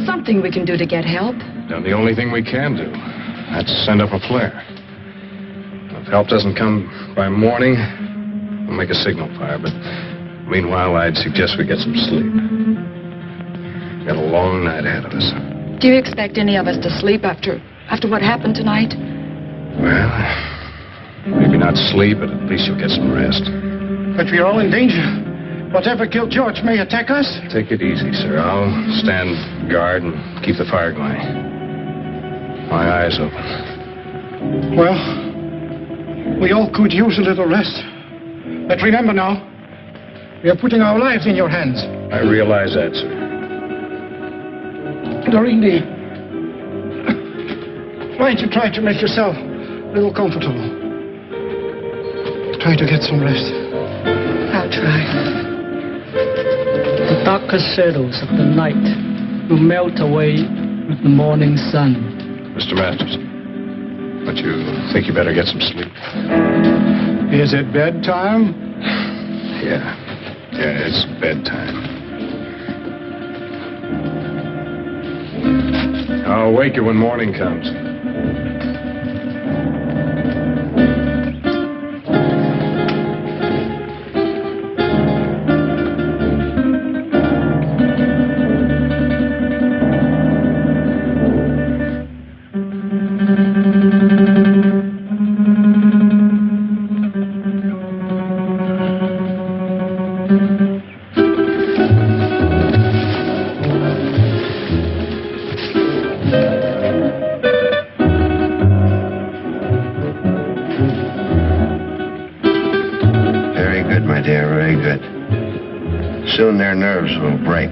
Something we can do to get help. Done the only thing we can do. That's send up a flare. If help doesn't come by morning, we'll make a signal fire. But meanwhile, I'd suggest we get some sleep. Got a long night ahead of us. Do you expect any of us to sleep after what happened tonight? Well, maybe not sleep, but at least you'll get some rest. But we're all in danger. Whatever killed George may attack us. Take it easy, sir. I'll stand guard and keep the fire going. My eyes open. Well, we all could use a little rest. But remember now, we are putting our lives in your hands. I realize that, sir. Doreen, why don't you try to make yourself a little comfortable? Try to get some rest. I'll try. The darkest shadows of the night will melt away with the morning sun. Mr. Masters, don't you think you better get some sleep? Is it bedtime? Yeah, it's bedtime. I'll wake you when morning comes. Soon their nerves will break.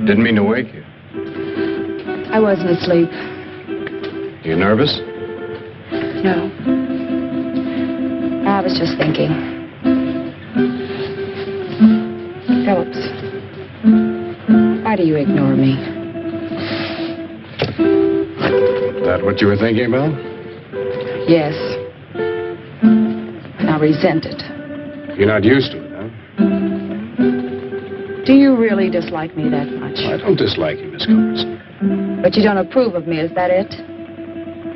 Didn't mean to wake you. I wasn't asleep. You nervous? No. I was just thinking. Phillips, why do you ignore me? That what you were thinking about? Yes. And I resent it. You're not used to it, huh? Do you really dislike me that much? I don't dislike you, Miss Culbertson. But you don't approve of me, is that it?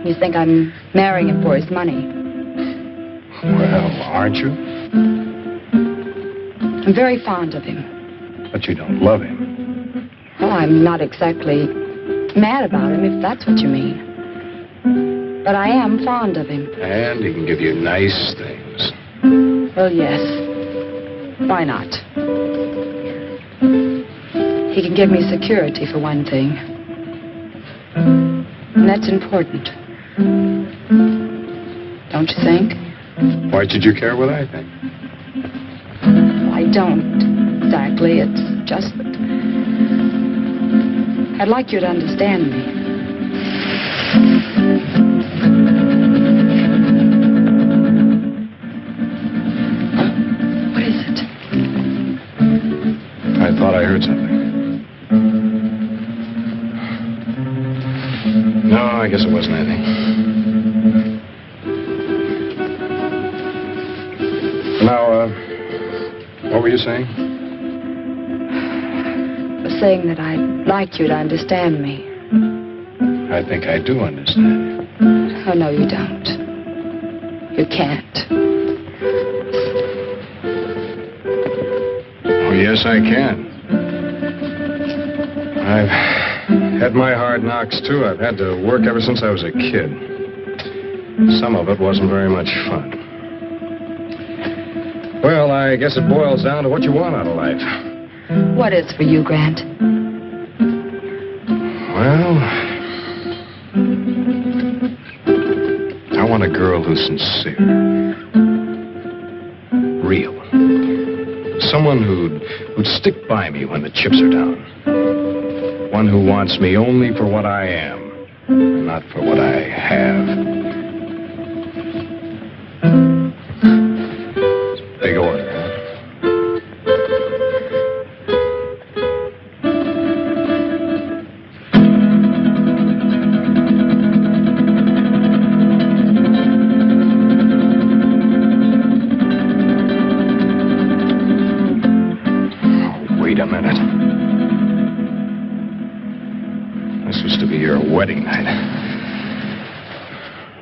You think I'm marrying him for his money? Well, aren't you? I'm very fond of him. But you don't love him. Well, I'm not exactly mad about him, if that's what you mean. But I am fond of him. And he can give you nice things. Well, yes. Why not? He can give me security, for one thing. And that's important. Don't you think? Why should you care what I think? I don't, exactly. It's just that I'd like you to understand me. What is it? I thought I heard something. No, I guess it wasn't anything. Now, what were you saying? I was saying that I'd like you to understand me. I think I do understand you. Oh, no, you don't. You can't. Oh, yes, I can. I've had my hard knocks, too. I've had to work ever since I was a kid. Some of it wasn't very much fun. Well, I guess it boils down to what you want out of life. What is for you, Grant? Well, I want a girl who's sincere. Real. Someone who'd stick by me when the chips are down. One who wants me only for what I am, not for what I have. It's a big order, huh?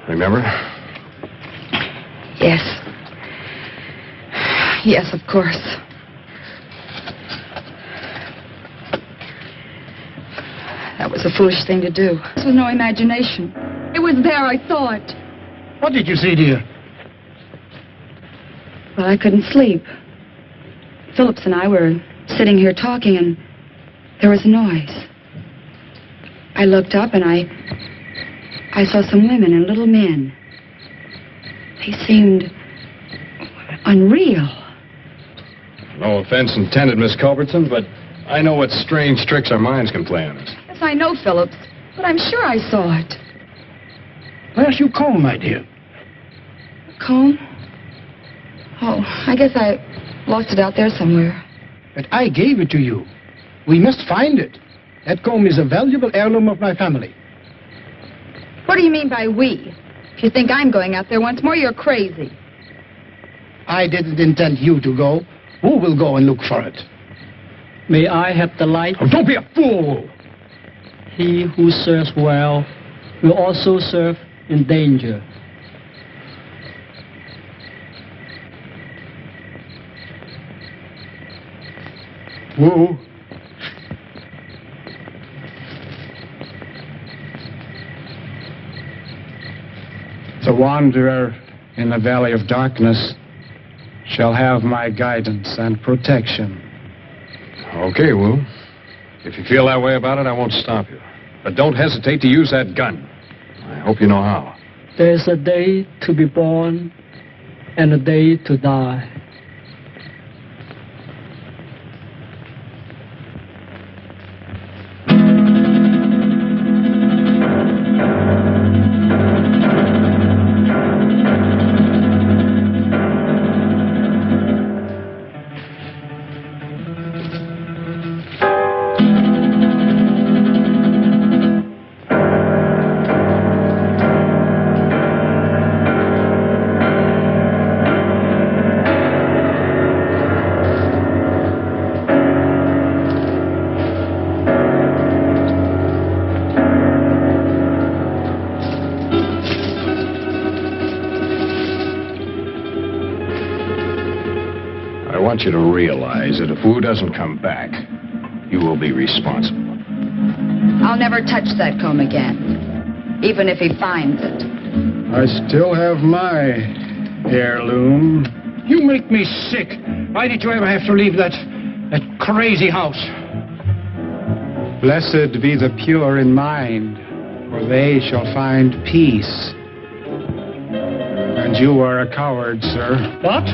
Remember? Yes. Yes, of course. That was a foolish thing to do. This was no imagination. It was there, I saw it. What did you see, dear? Well, I couldn't sleep. Phillips and I were sitting here talking, and there was a noise. I looked up, and I saw some women and little men. They seemed unreal. No offense intended, Miss Culbertson, but I know what strange tricks our minds can play on us. Yes, I know, Phillips, but I'm sure I saw it. Where's your comb, my dear? Comb? Oh, I guess I lost it out there somewhere. But I gave it to you. We must find it. That comb is a valuable heirloom of my family. What do you mean by we? If you think I'm going out there once more, you're crazy. I didn't intend you to go. Who will go and look for it? May I have the light? Oh, don't be a fool! He who serves well will also serve in danger. Who? The wanderer in the valley of darkness shall have my guidance and protection. Okay, Wu. If you feel that way about it, I won't stop you. But don't hesitate to use that gun. I hope you know how. There's a day to be born and a day to die. I want you to realize that if Wu doesn't come back, you will be responsible. I'll never touch that comb again, even if he finds it. I still have my heirloom. You make me sick. Why did you ever have to leave that crazy house? Blessed be the pure in mind, for they shall find peace. And you are a coward, sir. What?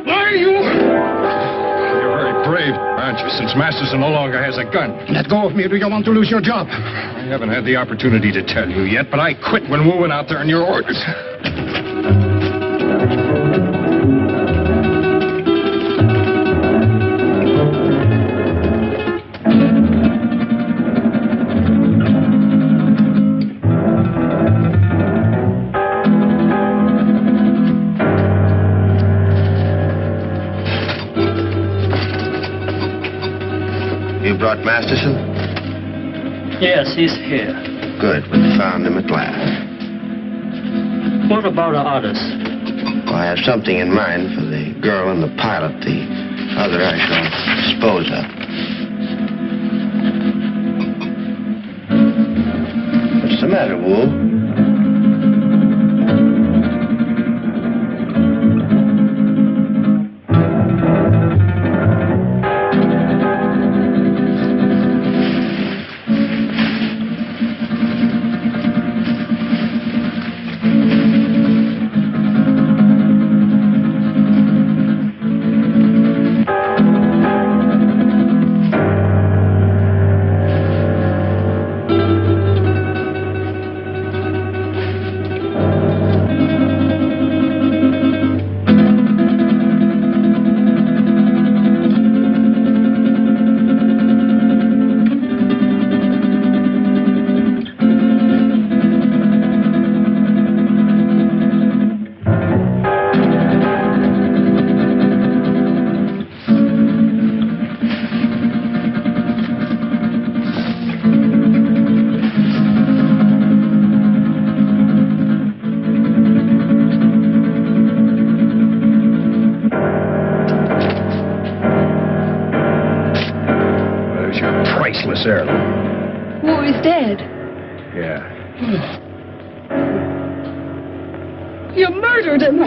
Why are you? You're very brave, aren't you, since Masterson no longer has a gun? Let go of me, or do you want to lose your job? I haven't had the opportunity to tell you yet, but I quit when Wu went out there on your orders. You brought Masterson? Yes, he's here. Good, we found him at last. What about the others? Well, I have something in mind for the girl and the pilot. The other I shall dispose of. What's the matter, Wu? necessarily. Oh, he's dead. Yeah. You murdered him.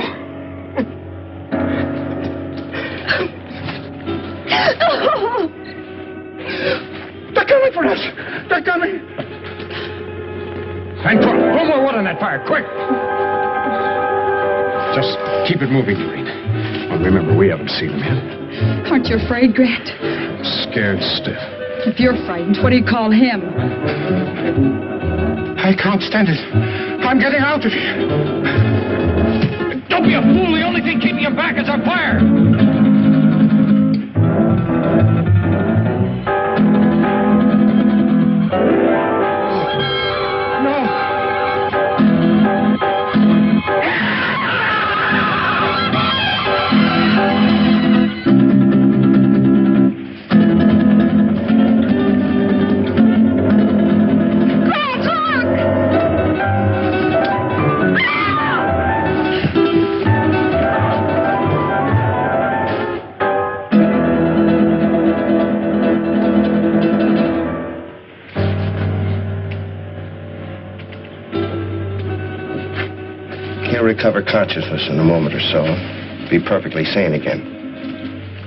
They're coming for us. They're coming. And put more wood on that fire, quick! Just keep it moving, Doreen. Well, remember, we haven't seen him yet. Aren't you afraid, Grant? Scared stiff. If you're frightened, what do you call him? I can't stand it. I'm getting out of here. Don't be a fool. The only thing keeping you back is our fire. Recover consciousness in a moment or so. Be perfectly sane again.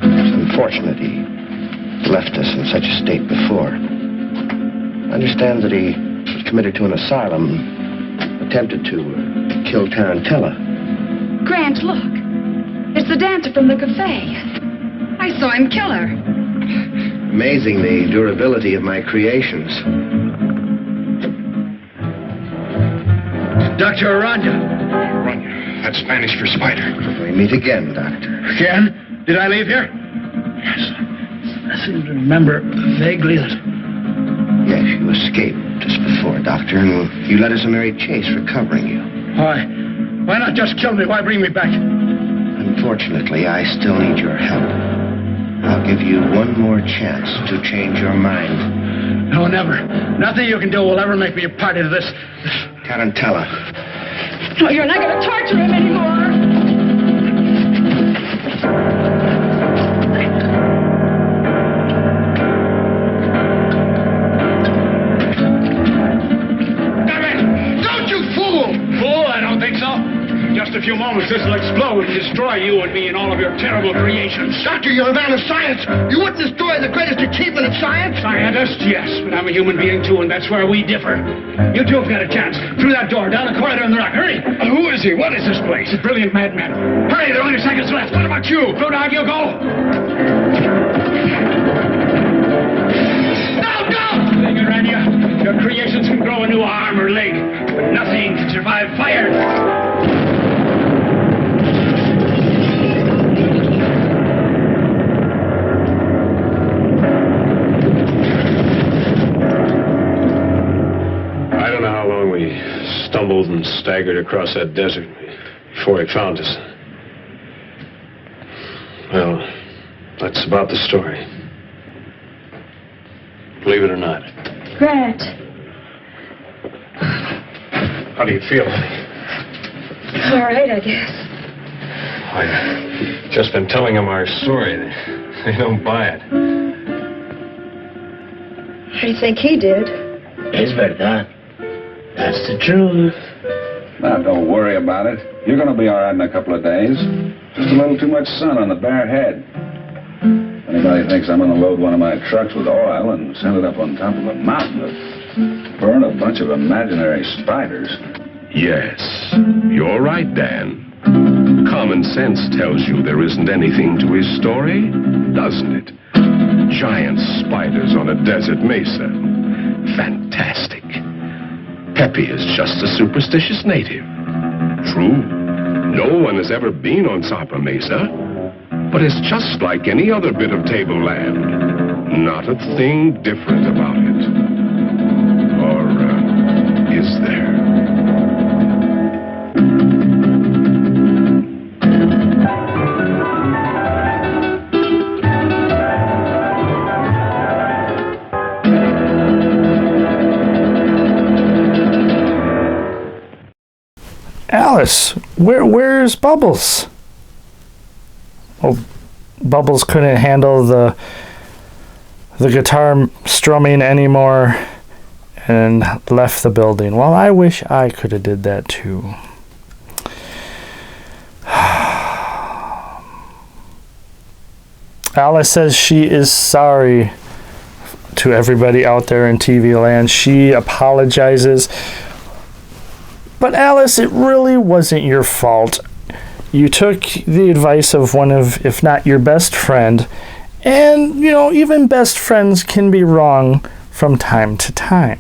It's unfortunate he left us in such a state before. I understand that he was committed to an asylum, attempted to kill Tarantella. Grant, look. It's the dancer from the cafe. I saw him kill her. Amazing the durability of my creations. Dr. Aranda. That's Spanish for spider. We meet again, Doctor. Again? Did I leave here? Yes. I seem to remember vaguely that... Yes, you escaped just before, Doctor, and you led us a merry chase recovering you. Why? Why not just kill me? Why bring me back? Unfortunately, I still need your help. I'll give you one more chance to change your mind. No, never. Nothing you can do will ever make me a part of this. Tarantella. No, you're not going to torture him anymore. Don't you fool! Fool? I don't think so. Just a few moments, this will explode and destroy you and me and all of your terrible creations. Doctor, you're a man of science. You wouldn't destroy the greatest achievement of science? Scientist, yes, but I'm a human being too, and that's where we differ. You two have got a chance. Through that door, down the corridor in the rock. Hurry! Who is he? What is this place? A brilliant madman. Hurry, there are only seconds left. What about you? Through dog, you go. No, don't! Thing around you. Your creations can grow a new arm or leg, but nothing can survive fire. I don't know how long we stumbled and staggered across that desert before he found us. Well, that's about the story. Believe it or not. Grant. How do you feel, honey? All right, I guess. I've just been telling them our story. They don't buy it. I think he did. Es verdad. That's the truth. Now, don't worry about it. You're going to be all right in a couple of days. Just a little too much sun on the bare head. If anybody thinks I'm going to load one of my trucks with oil and send it up on top of a mountain to burn a bunch of imaginary spiders. Yes, you're right, Dan. Common sense tells you there isn't anything to his story, doesn't it? Giant spiders on a desert mesa. Fantastic. Pepe is just a superstitious native. True, no one has ever been on Zarpa Mesa, but it's just like any other bit of tableland. Not a thing different about it. Or is there? Alice, where's Bubbles? Oh, Bubbles couldn't handle the the guitar strumming anymore and left the building. Well, I wish I could have did that too. Alice says she is sorry to everybody out there in TV land. She apologizes. But Alice, it really wasn't your fault. You took the advice of one of, if not your best friend, and, you know, even best friends can be wrong from time to time.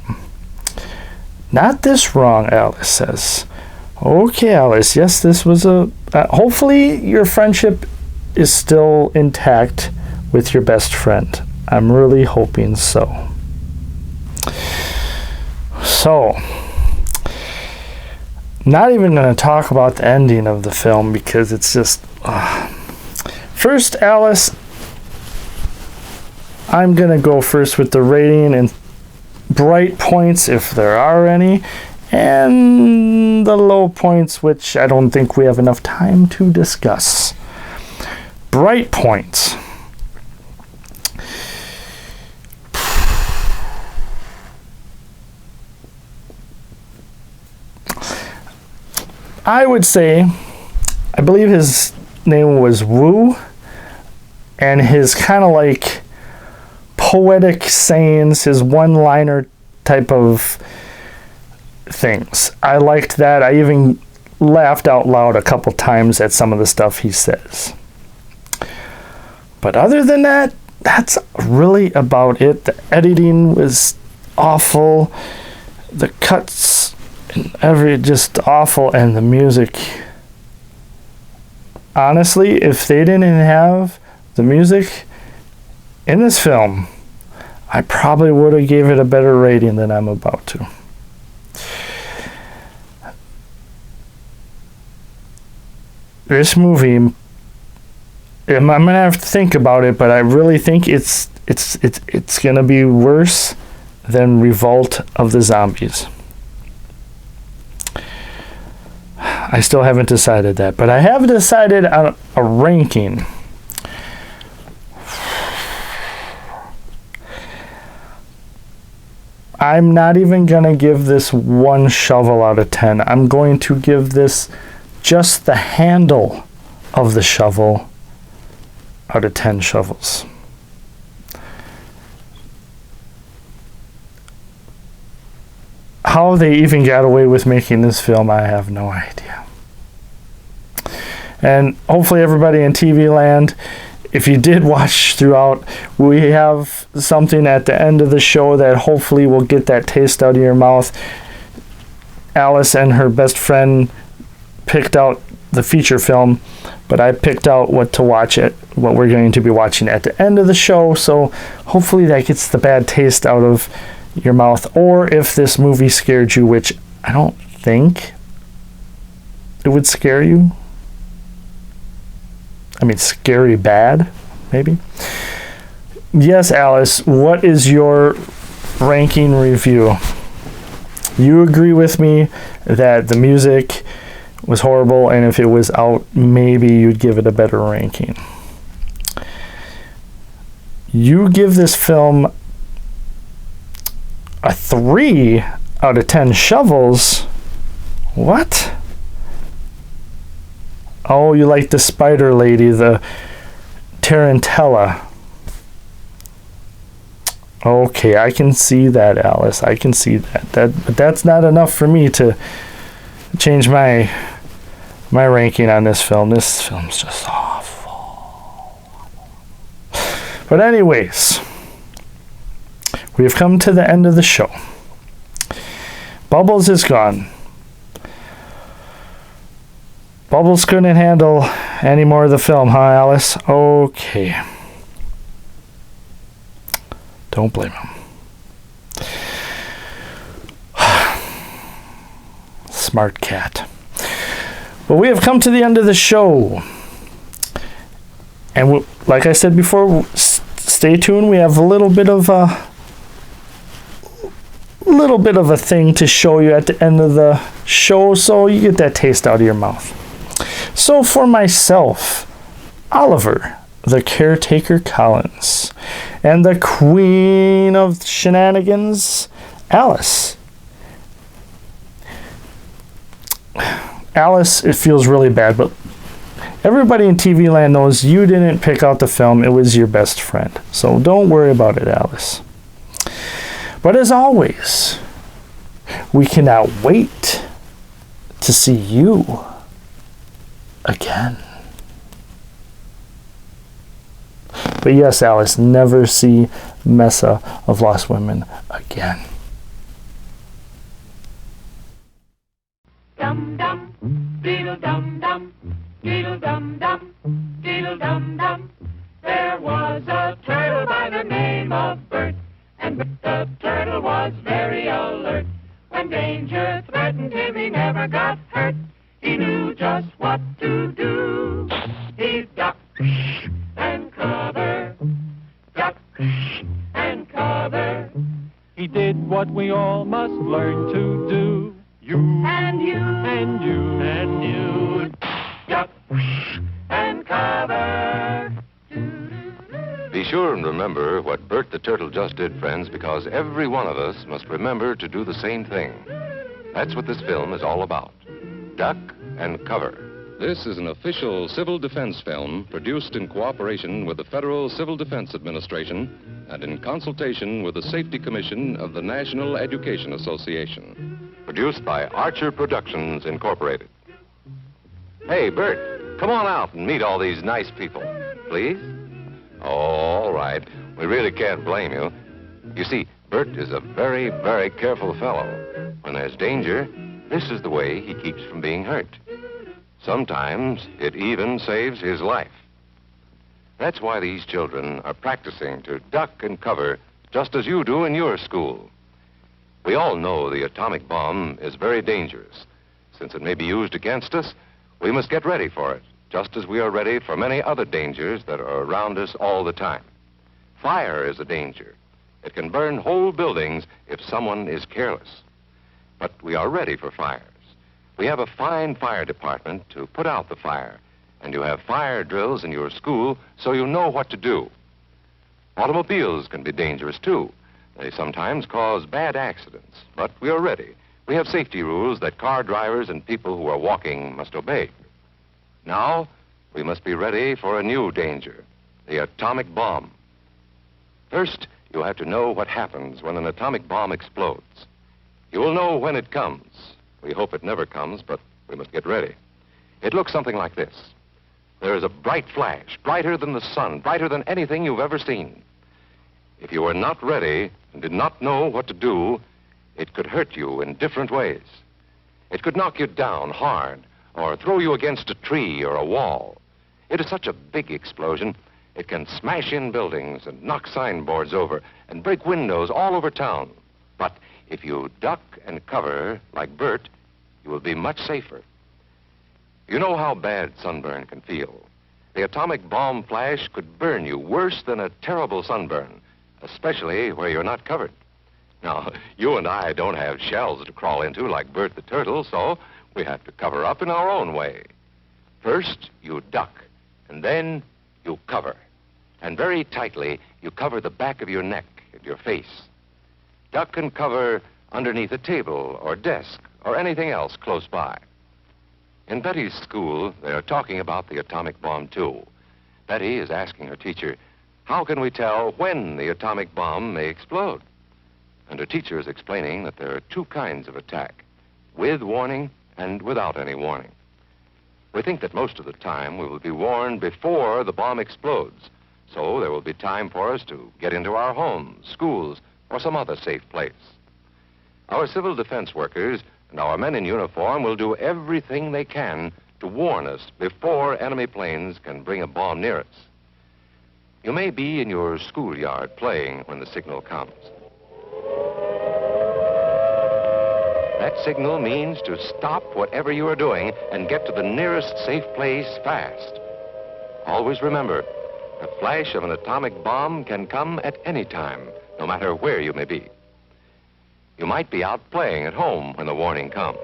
Not this wrong, Alice says. Okay, Alice, yes, this was a... hopefully your friendship is still intact with your best friend. I'm really hoping so. So, not even going to talk about the ending of the film because it's just... First, Alice, I'm going to go first with the rating and bright points, if there are any, and the low points, which I don't think we have enough time to discuss. Bright points. I would say, I believe his name was Wu, and his kind of like poetic sayings, his one-liner type of things. I liked that. I even laughed out loud a couple times at some of the stuff he says. But other than that, that's really about it. The editing was awful. The cuts and just awful, and the music. Honestly, if they didn't have the music in this film, I probably would have gave it a better rating than I'm about to. This movie, I'm gonna have to think about it, but I really think it's gonna be worse than Revolt of the Zombies. I still haven't decided that, but I have decided on a ranking. I'm not even going to give this 1 shovel out of 10. I'm going to give this just the handle of the shovel out of 10 shovels. How they even got away with making this film, I have no idea. And hopefully everybody in TV land, if you did watch throughout, we have something at the end of the show that hopefully will get that taste out of your mouth. Alice and her best friend picked out the feature film, but I picked out what we're going to be watching at the end of the show, so hopefully that gets the bad taste out of your mouth. Or if this movie scared you, which I don't think it would scare you. I mean, scary bad, maybe. Yes, Alice, what is your ranking review? You agree with me that the music was horrible, and if it was out, maybe you'd give it a better ranking. You give this film a 3 out of 10 shovels. What? Oh, you like the spider lady, the Tarantella. Okay, I can see that, Alice. I can see that. But that's not enough for me to change my ranking on this film. This film's just awful. But anyways, we have come to the end of the show. Bubbles is gone. Bubbles couldn't handle any more of the film, huh, Alice? Okay. Don't blame him. Smart cat. But we have come to the end of the show. And like I said before, stay tuned. We have a little bit of a thing to show you at the end of the show, so you get that taste out of your mouth. So for myself, Oliver, the Caretaker Collins, And the queen of shenanigans, Alice. Alice, it feels really bad, but everybody in TV land knows you didn't pick out the film. It was your best friend. So don't worry about it, Alice. But as always, we cannot wait to see you again. But yes, Alice, never see Mesa of Lost Women again. Dum dum, diddle dum dum, diddle dum dum, diddle dum dum. There was a turtle by the name of Bert, and the turtle was very alert. When danger threatened him, he never got hurt. He knew just what to do. He ducked and covered, ducked and covered. He did what we all must learn to do. You and you and you and you, duck and cover. Be sure and remember what Bert the Turtle just did, friends, because every one of us must remember to do the same thing. That's what this film is all about. Duck and cover. This is an official civil defense film produced in cooperation with the Federal Civil Defense Administration and in consultation with the Safety Commission of the National Education Association. Produced by Archer Productions, Incorporated. Hey, Bert, come on out and meet all these nice people, please. Oh, all right. We really can't blame you. You see, Bert is a very, very careful fellow. When there's danger, this is the way he keeps from being hurt. Sometimes it even saves his life. That's why these children are practicing to duck and cover just as you do in your school. We all know the atomic bomb is very dangerous. Since it may be used against us, we must get ready for it, just as we are ready for many other dangers that are around us all the time. Fire is a danger. It can burn whole buildings if someone is careless. But we are ready for fires. We have a fine fire department to put out the fire, and you have fire drills in your school so you know what to do. Automobiles can be dangerous, too. They sometimes cause bad accidents, but we are ready. We have safety rules that car drivers and people who are walking must obey. Now, we must be ready for a new danger, the atomic bomb. First, you'll have to know what happens when an atomic bomb explodes. You will know when it comes. We hope it never comes, but we must get ready. It looks something like this. There is a bright flash, brighter than the sun, brighter than anything you've ever seen. If you were not ready and did not know what to do, it could hurt you in different ways. It could knock you down hard or throw you against a tree or a wall. It is such a big explosion, it can smash in buildings and knock signboards over and break windows all over town. But if you duck and cover like Bert, you will be much safer. You know how bad sunburn can feel. The atomic bomb flash could burn you worse than a terrible sunburn, especially where you're not covered. Now, you and I don't have shells to crawl into like Bert the Turtle, so we have to cover up in our own way. First, you duck, and then you cover. And very tightly, you cover the back of your neck and your face. Duck and cover underneath a table or desk or anything else close by. In Betty's school, they are talking about the atomic bomb, too. Betty is asking her teacher, how can we tell when the atomic bomb may explode? And her teacher is explaining that there are two kinds of attack, with warning and without any warning. We think that most of the time we will be warned before the bomb explodes, so there will be time for us to get into our homes, schools, or some other safe place. Our civil defense workers and our men in uniform will do everything they can to warn us before enemy planes can bring a bomb near us. You may be in your schoolyard playing when the signal comes. That signal means to stop whatever you are doing and get to the nearest safe place fast. Always remember, the flash of an atomic bomb can come at any time, no matter where you may be. You might be out playing at home when the warning comes.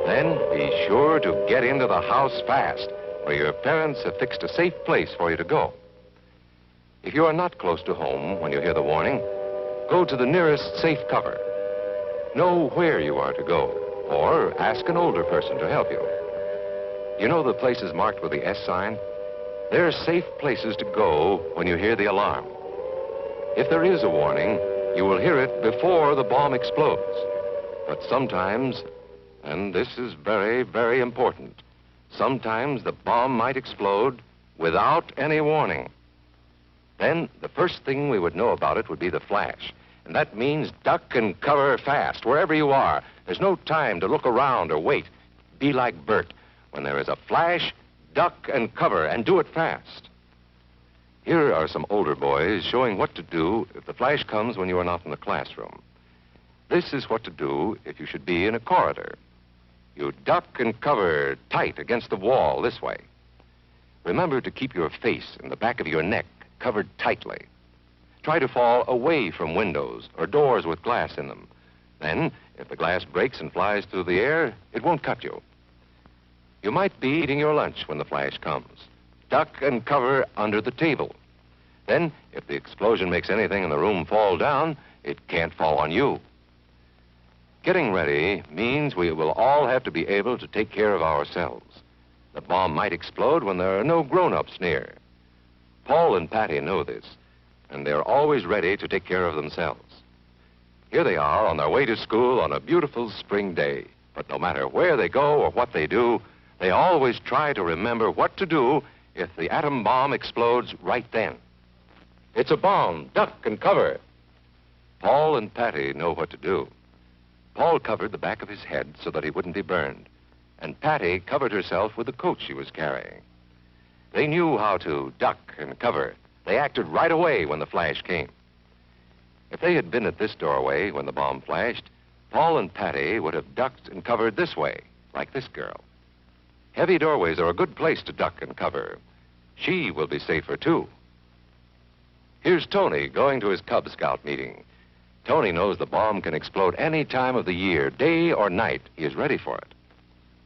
Then be sure to get into the house fast, where your parents have fixed a safe place for you to go. If you are not close to home when you hear the warning, go to the nearest safe cover. Know where you are to go, or ask an older person to help you. You know the places marked with the S sign? They're safe places to go when you hear the alarm. If there is a warning, you will hear it before the bomb explodes. But sometimes, and this is very, very important, sometimes the bomb might explode without any warning. Then the first thing we would know about it would be the flash. And that means duck and cover fast, wherever you are. There's no time to look around or wait. Be like Bert. When there is a flash, duck and cover, and do it fast. Here are some older boys showing what to do if the flash comes when you are not in the classroom. This is what to do if you should be in a corridor. You duck and cover tight against the wall this way. Remember to keep your face and the back of your neck covered tightly. Try to fall away from windows or doors with glass in them. Then, if the glass breaks and flies through the air, it won't cut you. You might be eating your lunch when the flash comes. Duck and cover under the table. Then, if the explosion makes anything in the room fall down, it can't fall on you. Getting ready means we will all have to be able to take care of ourselves. The bomb might explode when there are no grown-ups near. Paul and Patty know this, and they're always ready to take care of themselves. Here they are on their way to school on a beautiful spring day. But no matter where they go or what they do, they always try to remember what to do if the atom bomb explodes right then. It's a bomb. Duck and cover. Paul and Patty know what to do. Paul covered the back of his head so that he wouldn't be burned, and Patty covered herself with the coat she was carrying. They knew how to duck and cover. They acted right away when the flash came. If they had been at this doorway when the bomb flashed, Paul and Patty would have ducked and covered this way, like this girl. Heavy doorways are a good place to duck and cover. She will be safer, too. Here's Tony going to his Cub Scout meeting. Tony knows the bomb can explode any time of the year, day or night. He is ready for it.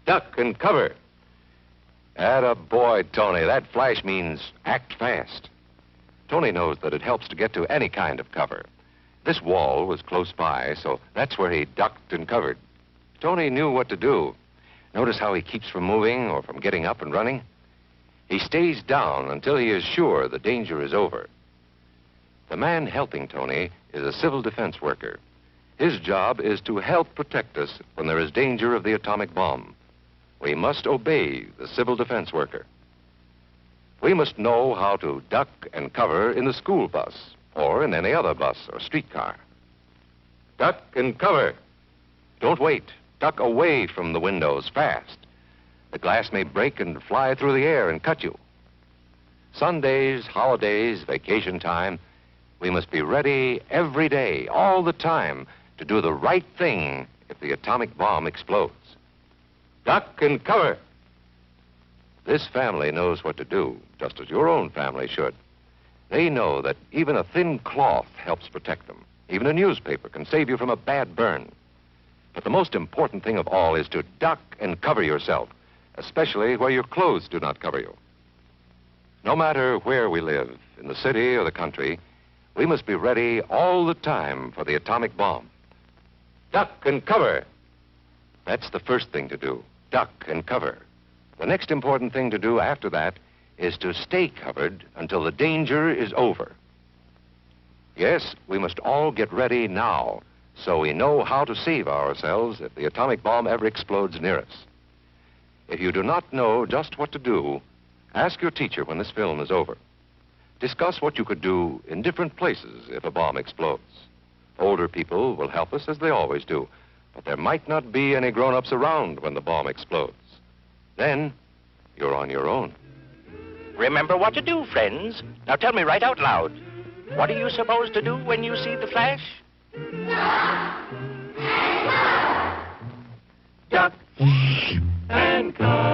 Duck and cover. Attaboy, Tony. That flash means act fast. Tony knows that it helps to get to any kind of cover. This wall was close by, so that's where he ducked and covered. Tony knew what to do. Notice how he keeps from moving or from getting up and running? He stays down until he is sure the danger is over. The man helping Tony is a civil defense worker. His job is to help protect us when there is danger of the atomic bomb. We must obey the civil defense worker. We must know how to duck and cover in the school bus or in any other bus or streetcar. Duck and cover. Don't wait. Duck away from the windows fast. The glass may break and fly through the air and cut you. Sundays, holidays, vacation time, we must be ready every day, all the time, to do the right thing if the atomic bomb explodes. Duck and cover. This family knows what to do, just as your own family should. They know that even a thin cloth helps protect them. Even a newspaper can save you from a bad burn. But the most important thing of all is to duck and cover yourself, especially where your clothes do not cover you. No matter where we live, in the city or the country, we must be ready all the time for the atomic bomb. Duck and cover. That's the first thing to do, duck and cover. The next important thing to do after that is to stay covered until the danger is over. Yes, we must all get ready now so we know how to save ourselves if the atomic bomb ever explodes near us. If you do not know just what to do, ask your teacher when this film is over. Discuss what you could do in different places if a bomb explodes. Older people will help us as they always do, but there might not be any grown-ups around when the bomb explodes. Then, you're on your own. Remember what to do, friends. Now tell me right out loud. What are you supposed to do when you see the flash? Duck and cover.